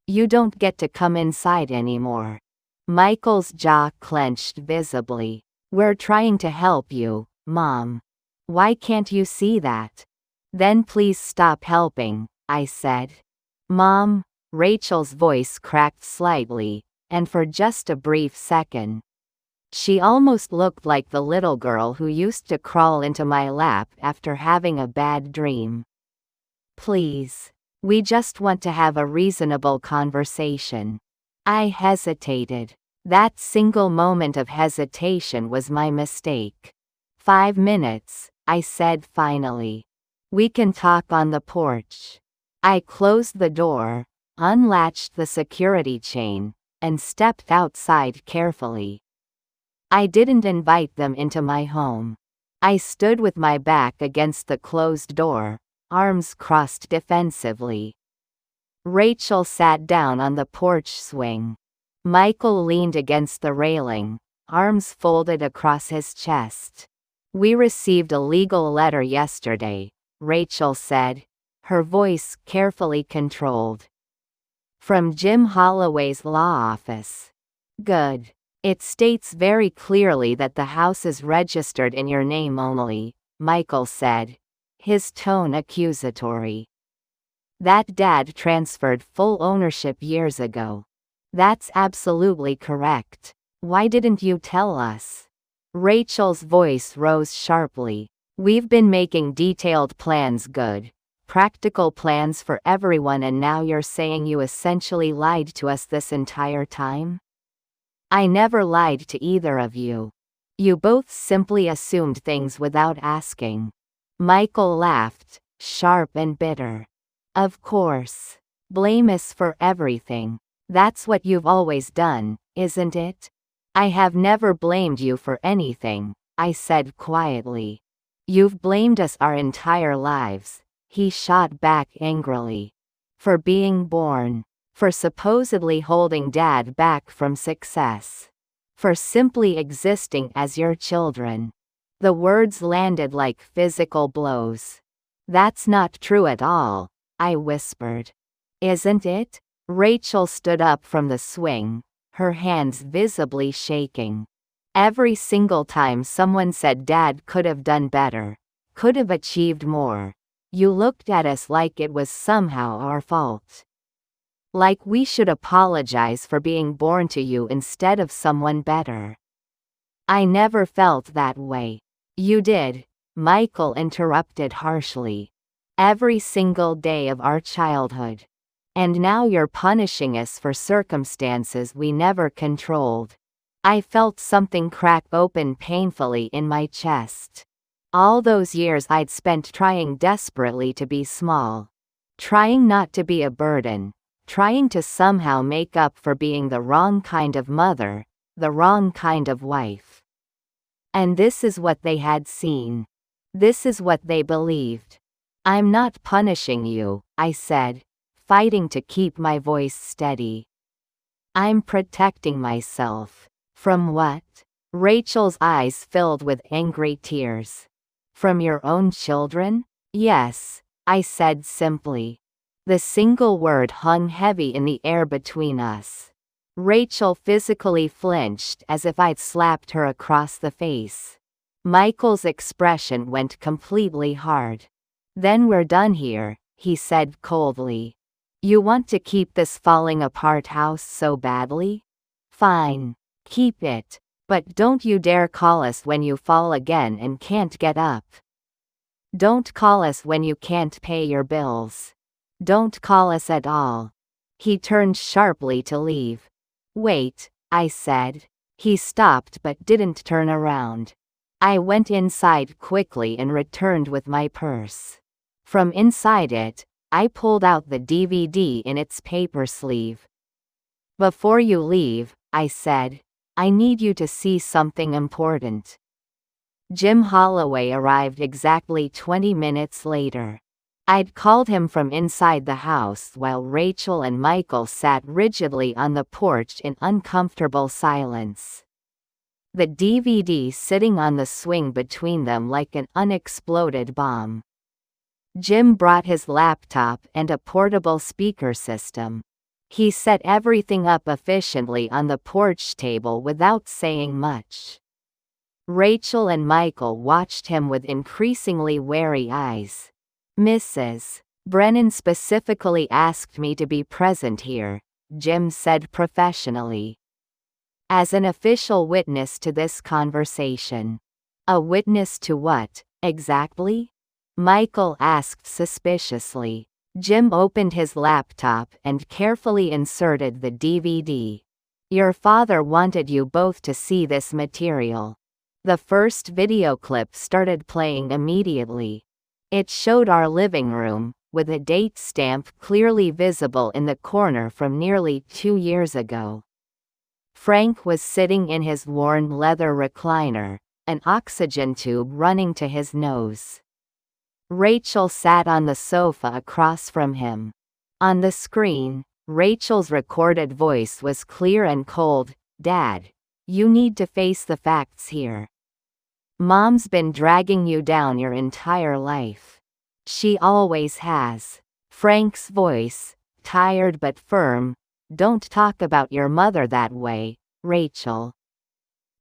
You don't get to come inside anymore. Michael's jaw clenched visibly. We're trying to help you, Mom. Why can't you see that? Then please stop helping, I said. Mom, Rachel's voice cracked slightly, and for just a brief second. She almost looked like the little girl who used to crawl into my lap after having a bad dream. Please. We just want to have a reasonable conversation. I hesitated. That single moment of hesitation was my mistake. 5 minutes, I said finally. We can talk on the porch. I closed the door, unlatched the security chain, and stepped outside carefully. I didn't invite them into my home. I stood with my back against the closed door, arms crossed defensively. Rachel sat down on the porch swing. Michael leaned against the railing, arms folded across his chest. We received a legal letter yesterday, Rachel said, her voice carefully controlled. From Jim Holloway's law office. Good. It states very clearly that the house is registered in your name only, Michael said, his tone accusatory. That Dad transferred full ownership years ago. That's absolutely correct. Why didn't you tell us? Rachel's voice rose sharply. We've been making detailed plans, good, practical plans for everyone, and now you're saying you essentially lied to us this entire time? I never lied to either of you. You both simply assumed things without asking. Michael laughed, sharp and bitter. Of course. Blame us for everything. That's what you've always done, isn't it? I have never blamed you for anything, I said quietly. You've blamed us our entire lives, he shot back angrily. For being born. For supposedly holding Dad back from success. For simply existing as your children. The words landed like physical blows. That's not true at all, I whispered. Isn't it? Rachel stood up from the swing, her hands visibly shaking. Every single time someone said Dad could have done better, could have achieved more, you looked at us like it was somehow our fault. Like we should apologize for being born to you instead of someone better. I never felt that way. You did, Michael interrupted harshly. Every single day of our childhood. And now you're punishing us for circumstances we never controlled. I felt something crack open painfully in my chest. All those years I'd spent trying desperately to be small. Trying not to be a burden. Trying to somehow make up for being the wrong kind of mother, the wrong kind of wife. And this is what they had seen. This is what they believed. I'm not punishing you, I said, fighting to keep my voice steady. I'm protecting myself. From what? Rachel's eyes filled with angry tears. From your own children? Yes, I said simply. The single word hung heavy in the air between us. Rachel physically flinched as if I'd slapped her across the face. Michael's expression went completely hard. Then we're done here, he said coldly. You want to keep this falling apart house so badly? Fine. Keep it. But don't you dare call us when you fall again and can't get up. Don't call us when you can't pay your bills. Don't call us at all. He turned sharply to leave. Wait, I said. He stopped but didn't turn around. I went inside quickly and returned with my purse. From inside it, I pulled out the DVD in its paper sleeve. Before you leave, I said, I need you to see something important. Jim Holloway arrived exactly 20 minutes later. I'd called him from inside the house while Rachel and Michael sat rigidly on the porch in uncomfortable silence. The DVD sitting on the swing between them like an unexploded bomb. Jim brought his laptop and a portable speaker system. He set everything up efficiently on the porch table without saying much. Rachel and Michael watched him with increasingly wary eyes. "Mrs. Brennan specifically asked me to be present here," Jim said professionally. "As an official witness to this conversation." "A witness to what, exactly?" Michael asked suspiciously. Jim opened his laptop and carefully inserted the DVD. "Your father wanted you both to see this material." The first video clip started playing immediately. It showed our living room, with a date stamp clearly visible in the corner from nearly 2 years ago. Frank was sitting in his worn leather recliner, an oxygen tube running to his nose. Rachel sat on the sofa across from him. On the screen, Rachel's recorded voice was clear and cold. "Dad, you need to face the facts here. Mom's been dragging you down your entire life. She always has." Frank's voice, tired but firm. "Don't talk about your mother that way, Rachel."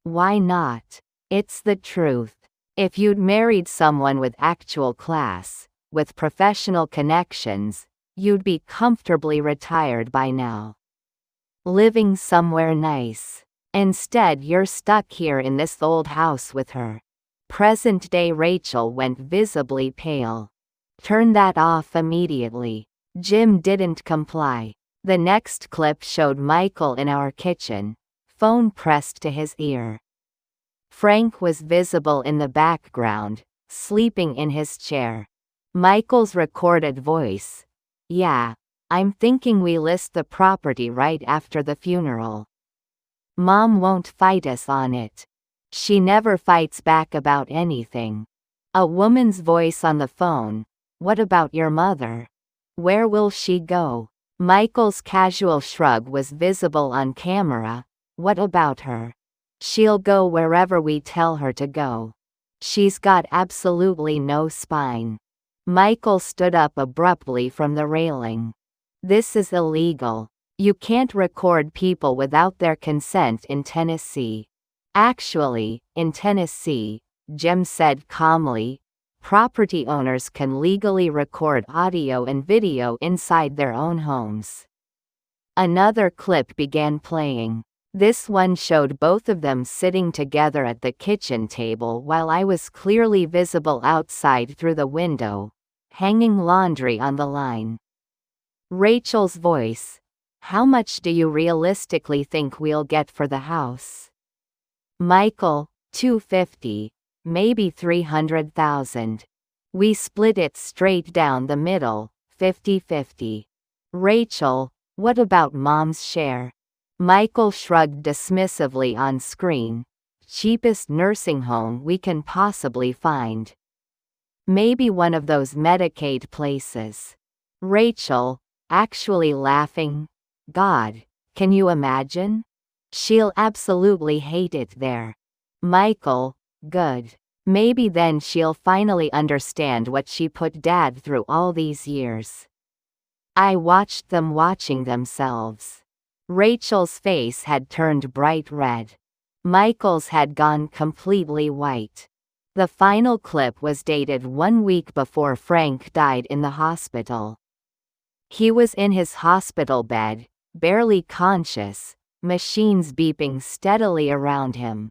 "Why not? It's the truth. If you'd married someone with actual class, with professional connections, you'd be comfortably retired by now. Living somewhere nice. Instead, you're stuck here in this old house with her." Present-day Rachel went visibly pale. "Turn that off immediately." Jim didn't comply. The next clip showed Michael in our kitchen, phone pressed to his ear. Frank was visible in the background, sleeping in his chair. Michael's recorded voice. "Yeah, I'm thinking we list the property right after the funeral. Mom won't fight us on it. She never fights back about anything." A woman's voice on the phone. "What about your mother? Where will she go?" Michael's casual shrug was visible on camera. "What about her? She'll go wherever we tell her to go. She's got absolutely no spine." Michael stood up abruptly from the railing. "This is illegal. You can't record people without their consent in Tennessee." "Actually, in Tennessee," Jim said calmly, "property owners can legally record audio and video inside their own homes." Another clip began playing. This one showed both of them sitting together at the kitchen table while I was clearly visible outside through the window, hanging laundry on the line. Rachel's voice. "How much do you realistically think we'll get for the house?" Michael, $250, maybe $300,000. We split it straight down the middle, 50-50. Rachel, what about Mom's share? Michael shrugged dismissively on screen. "Cheapest nursing home we can possibly find. Maybe one of those Medicaid places." Rachel, actually laughing. "God, can you imagine? She'll absolutely hate it there." Michael, "Good. Maybe then she'll finally understand what she put Dad through all these years." I watched them watching themselves. Rachel's face had turned bright red. Michael's had gone completely white. The final clip was dated 1 week before Frank died in the hospital. He was in his hospital bed, barely conscious, machines beeping steadily around him.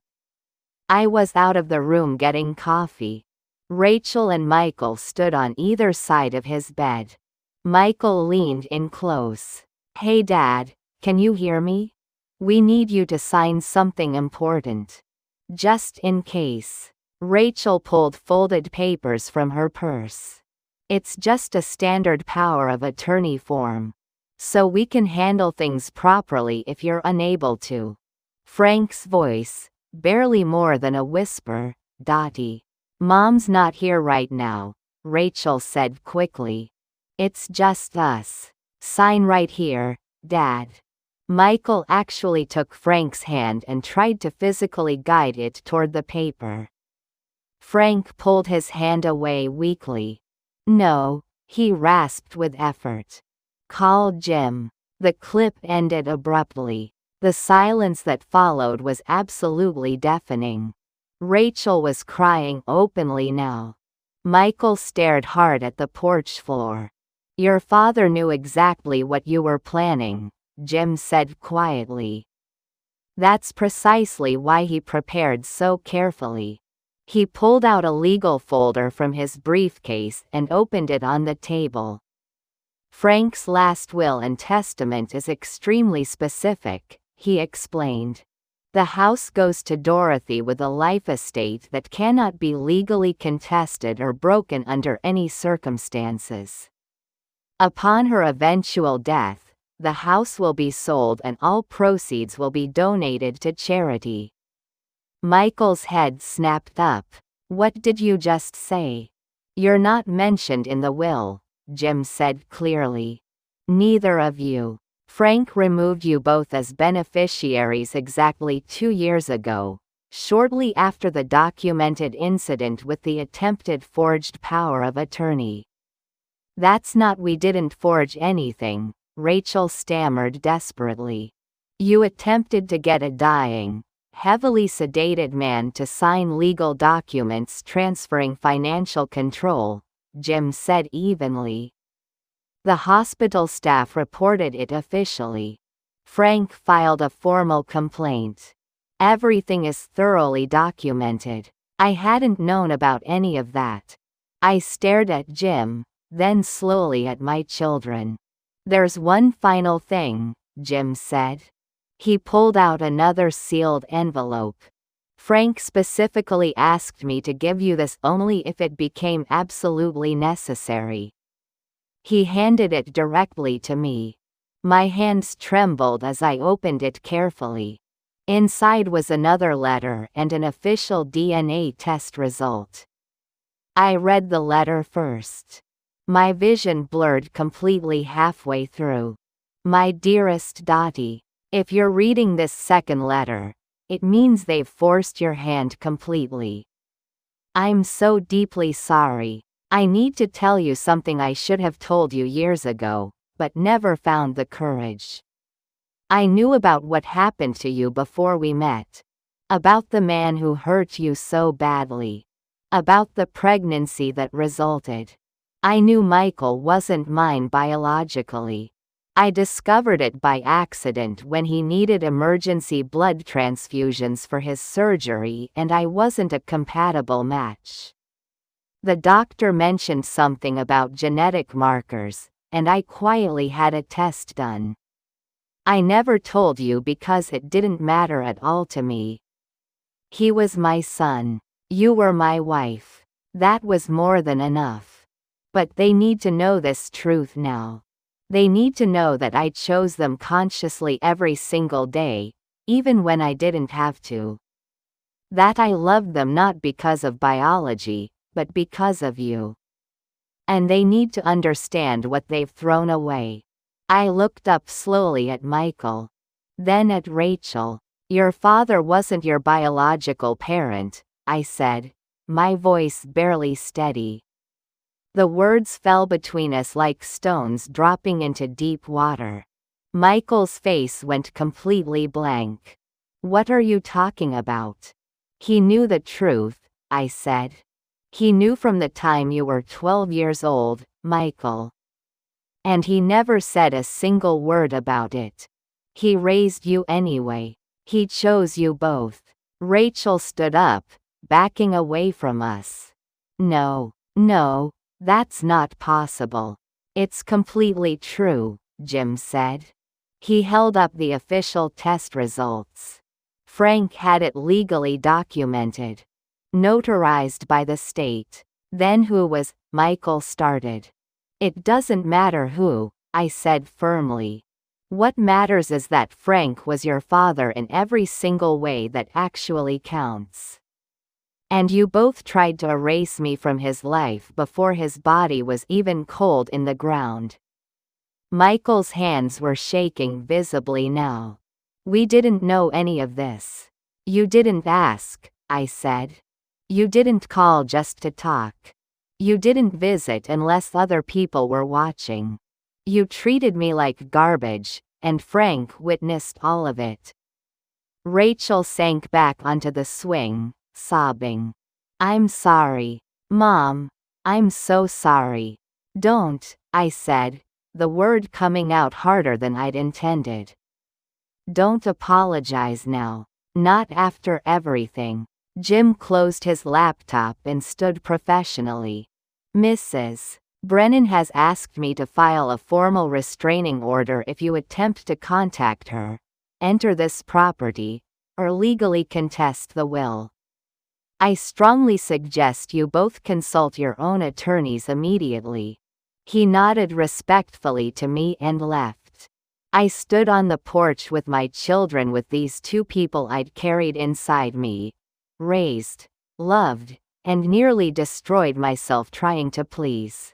I was out of the room getting coffee. Rachel and Michael stood on either side of his bed. Michael leaned in close. "Hey Dad, can you hear me? We need you to sign something important. Just in case." Rachel pulled folded papers from her purse. "It's just a standard power of attorney form. So we can handle things properly if you're unable to." Frank's voice, barely more than a whisper. Dottie. Mom's not here right now, Rachel said quickly. It's just us. Sign right here, Dad. Michael actually took Frank's hand and tried to physically guide it toward the paper. Frank pulled his hand away weakly. No, he rasped with effort. Call Jim. The clip ended abruptly. The silence that followed was absolutely deafening. Rachel was crying openly now. Michael stared hard at the porch floor. Your father knew exactly what you were planning, Jim said quietly. That's precisely why he prepared so carefully. He pulled out a legal folder from his briefcase and opened it on the table. Frank's last will and testament is extremely specific, he explained. The house goes to Dorothy with a life estate that cannot be legally contested or broken under any circumstances. Upon her eventual death, the house will be sold and all proceeds will be donated to charity. Michael's head snapped up. What did you just say? You're not mentioned in the will, Jim said clearly. Neither of you. Frank removed you both as beneficiaries exactly 2 years ago, shortly after the documented incident with the attempted forged power of attorney. That's not we didn't forge anything, Rachel stammered desperately. You attempted to get a dying, heavily sedated man to sign legal documents transferring financial control, Jim said evenly. The hospital staff reported it officially. Frank filed a formal complaint. Everything is thoroughly documented. I hadn't known about any of that. I stared at Jim, then slowly at my children. There's one final thing, Jim said. He pulled out another sealed envelope. Frank specifically asked me to give you this only if it became absolutely necessary. He handed it directly to me. My hands trembled as I opened it carefully. Inside was another letter and an official DNA test result. I read the letter first. My vision blurred completely halfway through. My dearest Dottie, if you're reading this second letter, it means they've forced your hand completely. I'm so deeply sorry. I need to tell you something I should have told you years ago, but never found the courage. I knew about what happened to you before we met. About the man who hurt you so badly. About the pregnancy that resulted. I knew Michael wasn't mine biologically. I discovered it by accident when he needed emergency blood transfusions for his surgery and I wasn't a compatible match. The doctor mentioned something about genetic markers, and I quietly had a test done. I never told you because it didn't matter at all to me. He was my son. You were my wife. That was more than enough. But they need to know this truth now. They need to know that I chose them consciously every single day, even when I didn't have to. That I loved them not because of biology, but because of you. And they need to understand what they've thrown away. I looked up slowly at Michael. Then at Rachel. Your father wasn't your biological parent, I said, my voice barely steady. The words fell between us like stones dropping into deep water. Michael's face went completely blank. What are you talking about? He knew the truth, I said. He knew from the time you were 12 years old, Michael. And he never said a single word about it. He raised you anyway. He chose you both. Rachel stood up, backing away from us. No, that's not possible. It's completely true, Jim said. He held up the official test results. Frank had it legally documented. Notarized by the state. Then who was, Michael started. It doesn't matter who, I said firmly. What matters is that Frank was your father in every single way that actually counts. And you both tried to erase me from his life before his body was even cold in the ground. Michael's hands were shaking visibly now. We didn't know any of this. You didn't ask, I said. You didn't call just to talk. You didn't visit unless other people were watching. You treated me like garbage, and Frank witnessed all of it. Rachel sank back onto the swing, sobbing. I'm sorry, Mom. I'm so sorry. Don't, I said, the word coming out harder than I'd intended. Don't apologize now. Not after everything. Jim closed his laptop and stood professionally. Mrs. Brennan has asked me to file a formal restraining order if you attempt to contact her, enter this property, or legally contest the will. I strongly suggest you both consult your own attorneys immediately. He nodded respectfully to me and left. I stood on the porch with my children with these two people I'd carried inside me, raised, loved, and nearly destroyed myself trying to please.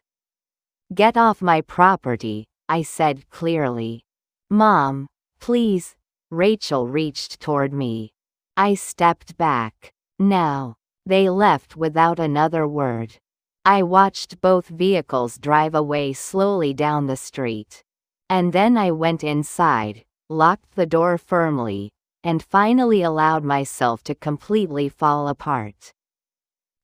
Get off my property, I said clearly. Mom, please. Rachel reached toward me. I stepped back. Now. They left without another word. I watched both vehicles drive away slowly down the street. And then I went inside, locked the door firmly, and finally allowed myself to completely fall apart.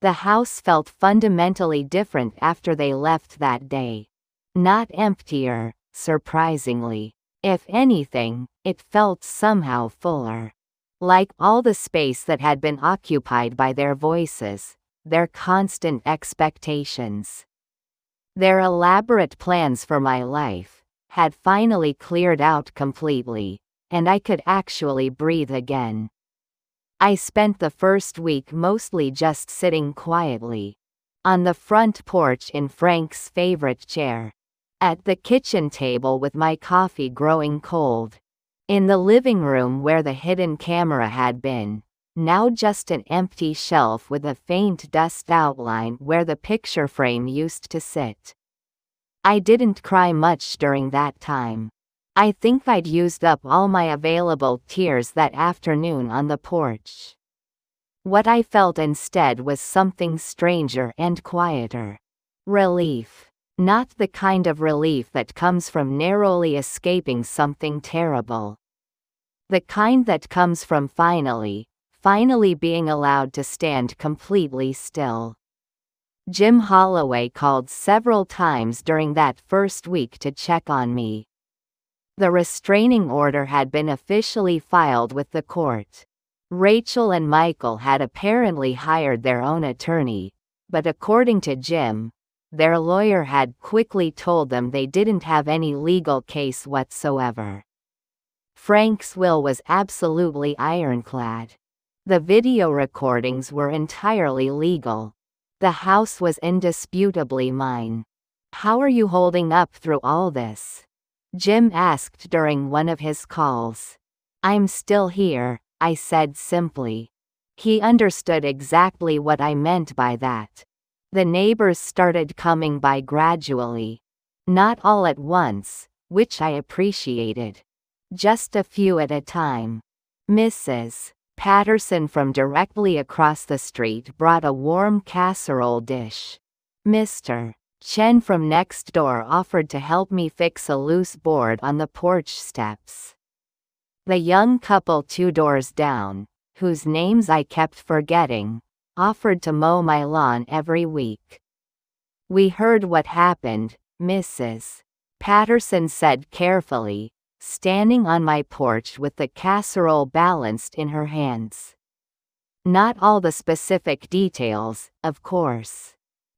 The house felt fundamentally different after they left that day. Not emptier, surprisingly. If anything, it felt somehow fuller. Like all the space that had been occupied by their voices, their constant expectations. Their elaborate plans for my life had finally cleared out completely, and I could actually breathe again. I spent the first week mostly just sitting quietly. On the front porch in Frank's favorite chair. At the kitchen table with my coffee growing cold. In the living room where the hidden camera had been, now just an empty shelf with a faint dust outline where the picture frame used to sit. I didn't cry much during that time. I think I'd used up all my available tears that afternoon on the porch. What I felt instead was something stranger and quieter. Relief. Not the kind of relief that comes from narrowly escaping something terrible. The kind that comes from finally being allowed to stand completely still. Jim Holloway called several times during that first week to check on me. The restraining order had been officially filed with the court. Rachel and Michael had apparently hired their own attorney, but according to Jim, their lawyer had quickly told them they didn't have any legal case whatsoever. Frank's will was absolutely ironclad. The video recordings were entirely legal. The house was indisputably mine. How are you holding up through all this? Jim asked during one of his calls. I'm still here, I said simply. He understood exactly what I meant by that. The neighbors started coming by gradually. Not all at once, which I appreciated. Just a few at a time. Mrs. Patterson from directly across the street brought a warm casserole dish. Mr. Chen from next door offered to help me fix a loose board on the porch steps. The young couple 2 doors down, whose names I kept forgetting, offered to mow my lawn every week. We heard what happened, Mrs. Patterson said carefully, standing on my porch with the casserole balanced in her hands. Not all the specific details, of course.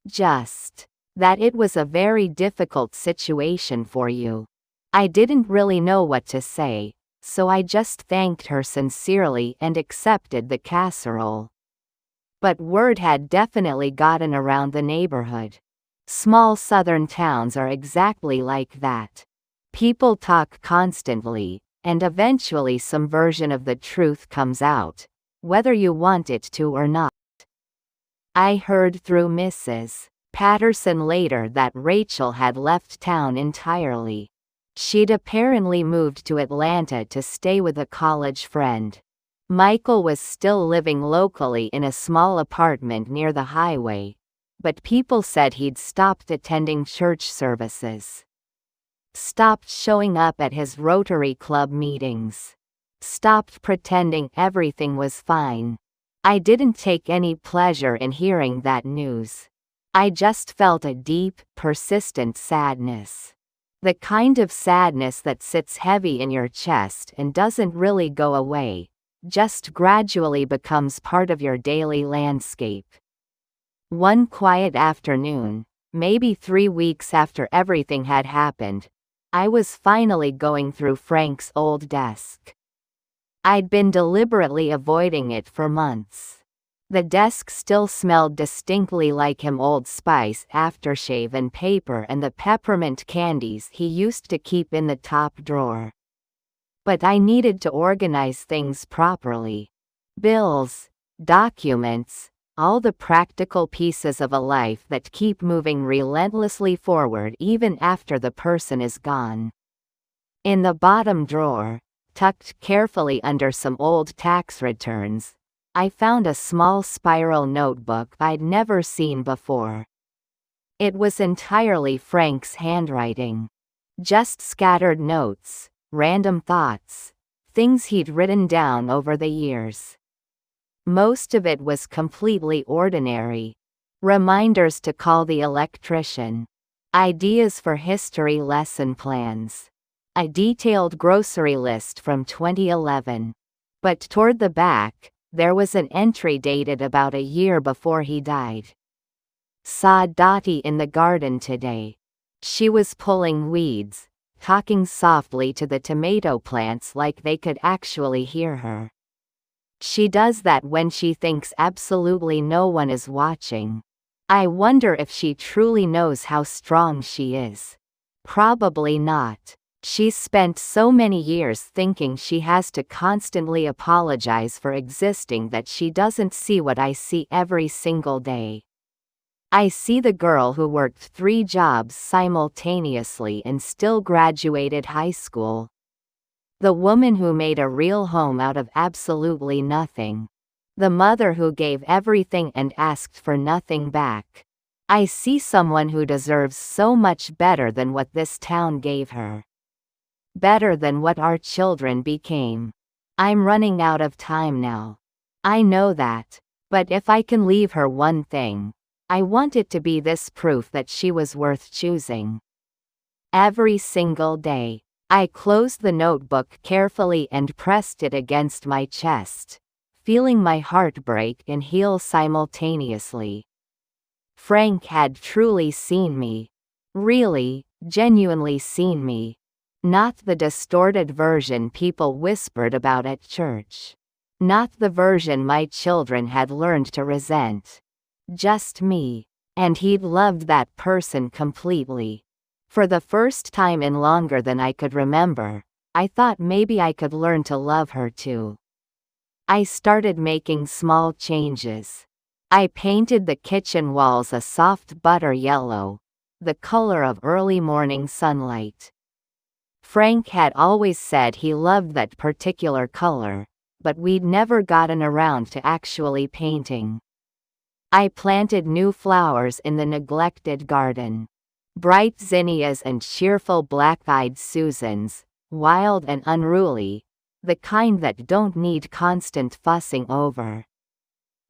Just that it was a very difficult situation for you. I didn't really know what to say, so I just thanked her sincerely and accepted the casserole. But word had definitely gotten around the neighborhood. Small southern towns are exactly like that. People talk constantly, and eventually some version of the truth comes out, whether you want it to or not. I heard through Mrs. Patterson later that Rachel had left town entirely. She'd apparently moved to Atlanta to stay with a college friend. Michael was still living locally in a small apartment near the highway, but people said he'd stopped attending church services, stopped showing up at his Rotary Club meetings, stopped pretending everything was fine. I didn't take any pleasure in hearing that news. I just felt a deep, persistent sadness. The kind of sadness that sits heavy in your chest and doesn't really go away, just gradually becomes part of your daily landscape. One quiet afternoon, maybe 3 weeks after everything had happened, I was finally going through Frank's old desk. I'd been deliberately avoiding it for months. The desk still smelled distinctly like him Old Spice aftershave and paper and the peppermint candies he used to keep in the top drawer. But I needed to organize things properly. Bills, documents, all the practical pieces of a life that keep moving relentlessly forward even after the person is gone. In the bottom drawer, tucked carefully under some old tax returns, I found a small spiral notebook I'd never seen before. It was entirely Frank's handwriting. Just scattered notes, random thoughts, things he'd written down over the years. Most of it was completely ordinary. Reminders to call the electrician. Ideas for history lesson plans. A detailed grocery list from 2011. But toward the back, there was an entry dated about a year before he died. Saw Dottie in the garden today. She was pulling weeds, talking softly to the tomato plants like they could actually hear her. She does that when she thinks absolutely no one is watching. I wonder if she truly knows how strong she is. Probably not. She's spent so many years thinking she has to constantly apologize for existing that she doesn't see what I see every single day. I see the girl who worked 3 jobs simultaneously and still graduated high school. The woman who made a real home out of absolutely nothing. The mother who gave everything and asked for nothing back. I see someone who deserves so much better than what this town gave her. Better than what our children became. I'm running out of time now. I know that. But if I can leave her one thing, I want it to be this proof that she was worth choosing. Every single day, I closed the notebook carefully and pressed it against my chest, feeling my heart break and heal simultaneously. Frank had truly seen me. Really, genuinely seen me. Not the distorted version people whispered about at church. Not the version my children had learned to resent. Just me. And he'd loved that person completely. For the first time in longer than I could remember, I thought maybe I could learn to love her too. I started making small changes. I painted the kitchen walls a soft butter yellow, the color of early morning sunlight. Frank had always said he loved that particular color, but we'd never gotten around to actually painting. I planted new flowers in the neglected garden. Bright zinnias and cheerful black-eyed Susans, wild and unruly, the kind that don't need constant fussing over.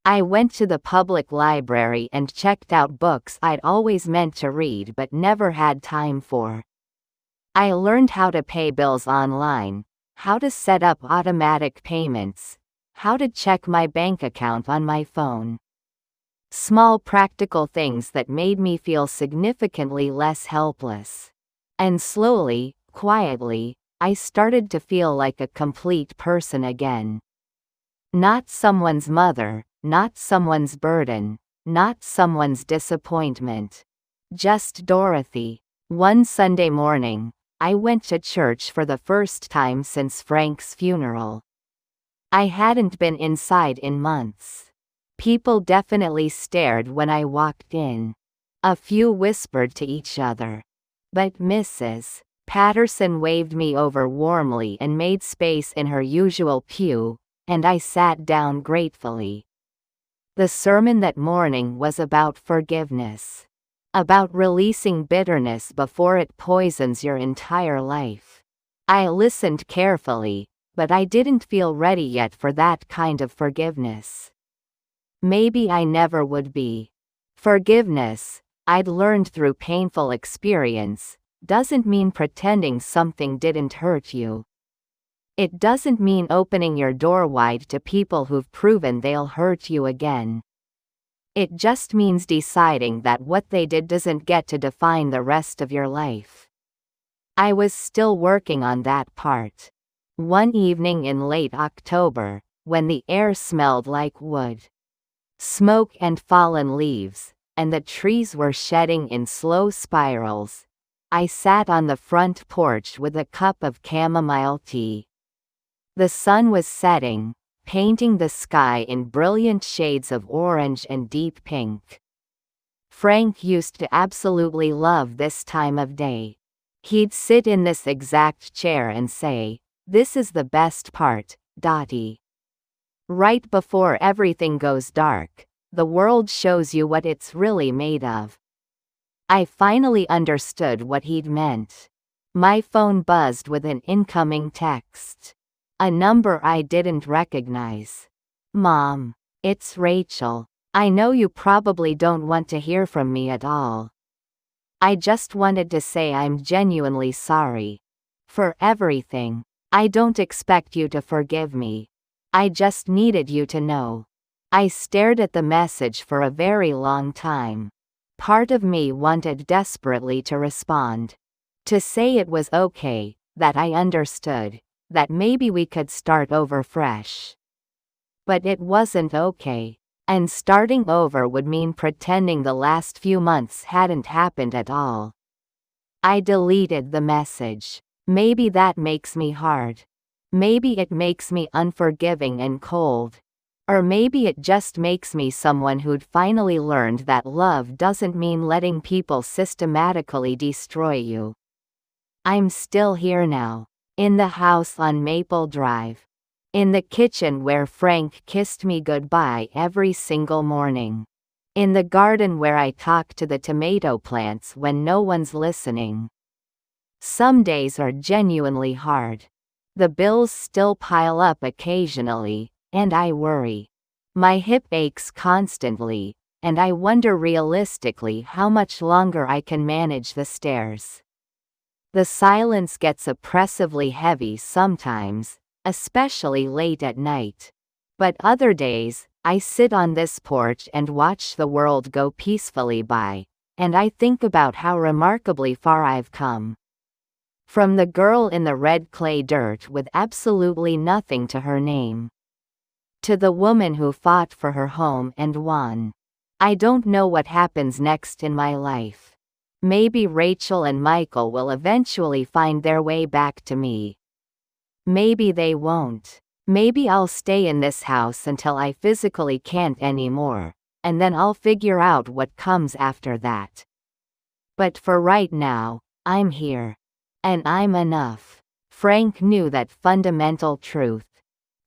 I went to the public library and checked out books I'd always meant to read but never had time for. I learned how to pay bills online, how to set up automatic payments, how to check my bank account on my phone. Small practical things that made me feel significantly less helpless. And slowly, quietly, I started to feel like a complete person again. Not someone's mother, not someone's burden, not someone's disappointment. Just Dorothy. One Sunday morning, I went to church for the first time since Frank's funeral. I hadn't been inside in months. People definitely stared when I walked in. A few whispered to each other. But Mrs. Patterson waved me over warmly and made space in her usual pew, and I sat down gratefully. The sermon that morning was about forgiveness. About releasing bitterness before it poisons your entire life. I listened carefully, but I didn't feel ready yet for that kind of forgiveness. Maybe I never would be. Forgiveness, I'd learned through painful experience, doesn't mean pretending something didn't hurt you. It doesn't mean opening your door wide to people who've proven they'll hurt you again. It just means deciding that what they did doesn't get to define the rest of your life. I was still working on that part. One evening in late October, when the air smelled like wood, smoke and fallen leaves, and the trees were shedding in slow spirals, I sat on the front porch with a cup of chamomile tea. The sun was setting, painting the sky in brilliant shades of orange and deep pink. Frank used to absolutely love this time of day. He'd sit in this exact chair and say, "This is the best part, Dottie. Right before everything goes dark, the world shows you what it's really made of." I finally understood what he'd meant. My phone buzzed with an incoming text. A number I didn't recognize. "Mom, it's Rachel. I know you probably don't want to hear from me at all. I just wanted to say I'm genuinely sorry. For everything. I don't expect you to forgive me. I just needed you to know." I stared at the message for a very long time. Part of me wanted desperately to respond. To say it was okay, that I understood, that maybe we could start over fresh. But it wasn't okay. And starting over would mean pretending the last few months hadn't happened at all. I deleted the message. Maybe that makes me hard. Maybe it makes me unforgiving and cold. Or maybe it just makes me someone who'd finally learned that love doesn't mean letting people systematically destroy you. I'm still here now. In the house on Maple Drive. In the kitchen where Frank kissed me goodbye every single morning. In the garden where I talk to the tomato plants when no one's listening. Some days are genuinely hard. The bills still pile up occasionally, and I worry. My hip aches constantly, and I wonder realistically how much longer I can manage the stairs. The silence gets oppressively heavy sometimes, especially late at night. But other days, I sit on this porch and watch the world go peacefully by, and I think about how remarkably far I've come. From the girl in the red clay dirt with absolutely nothing to her name, to the woman who fought for her home and won. I don't know what happens next in my life. Maybe Rachel and Michael will eventually find their way back to me. Maybe they won't. Maybe I'll stay in this house until I physically can't anymore, and then I'll figure out what comes after that. But for right now, I'm here. And I'm enough. Frank knew that fundamental truth.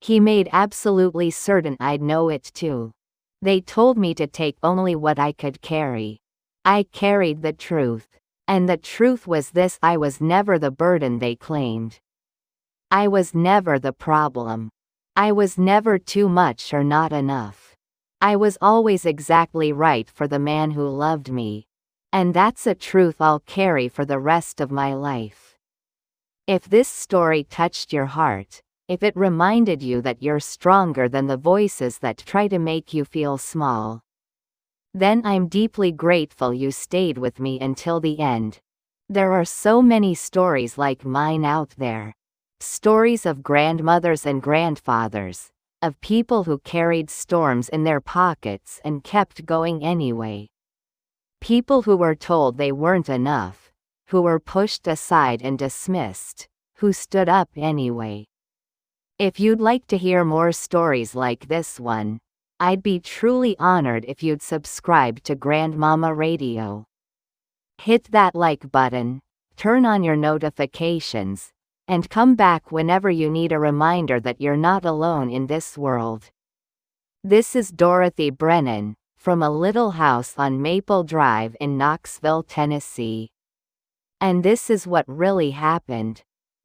He made absolutely certain I'd know it too. They told me to take only what I could carry. I carried the truth. And the truth was this: I was never the burden they claimed. I was never the problem. I was never too much or not enough. I was always exactly right for the man who loved me. And that's a truth I'll carry for the rest of my life. If this story touched your heart, if it reminded you that you're stronger than the voices that try to make you feel small, then I'm deeply grateful you stayed with me until the end. There are so many stories like mine out there. Stories of grandmothers and grandfathers, of people who carried storms in their pockets and kept going anyway. People who were told they weren't enough, who were pushed aside and dismissed, who stood up anyway. If you'd like to hear more stories like this one, I'd be truly honored if you'd subscribe to Grandmama Radio. Hit that like button, turn on your notifications, and come back whenever you need a reminder that you're not alone in this world. This is Dorothy Brennan, from a little house on Maple Drive in Knoxville, Tennessee. And this is what really happened.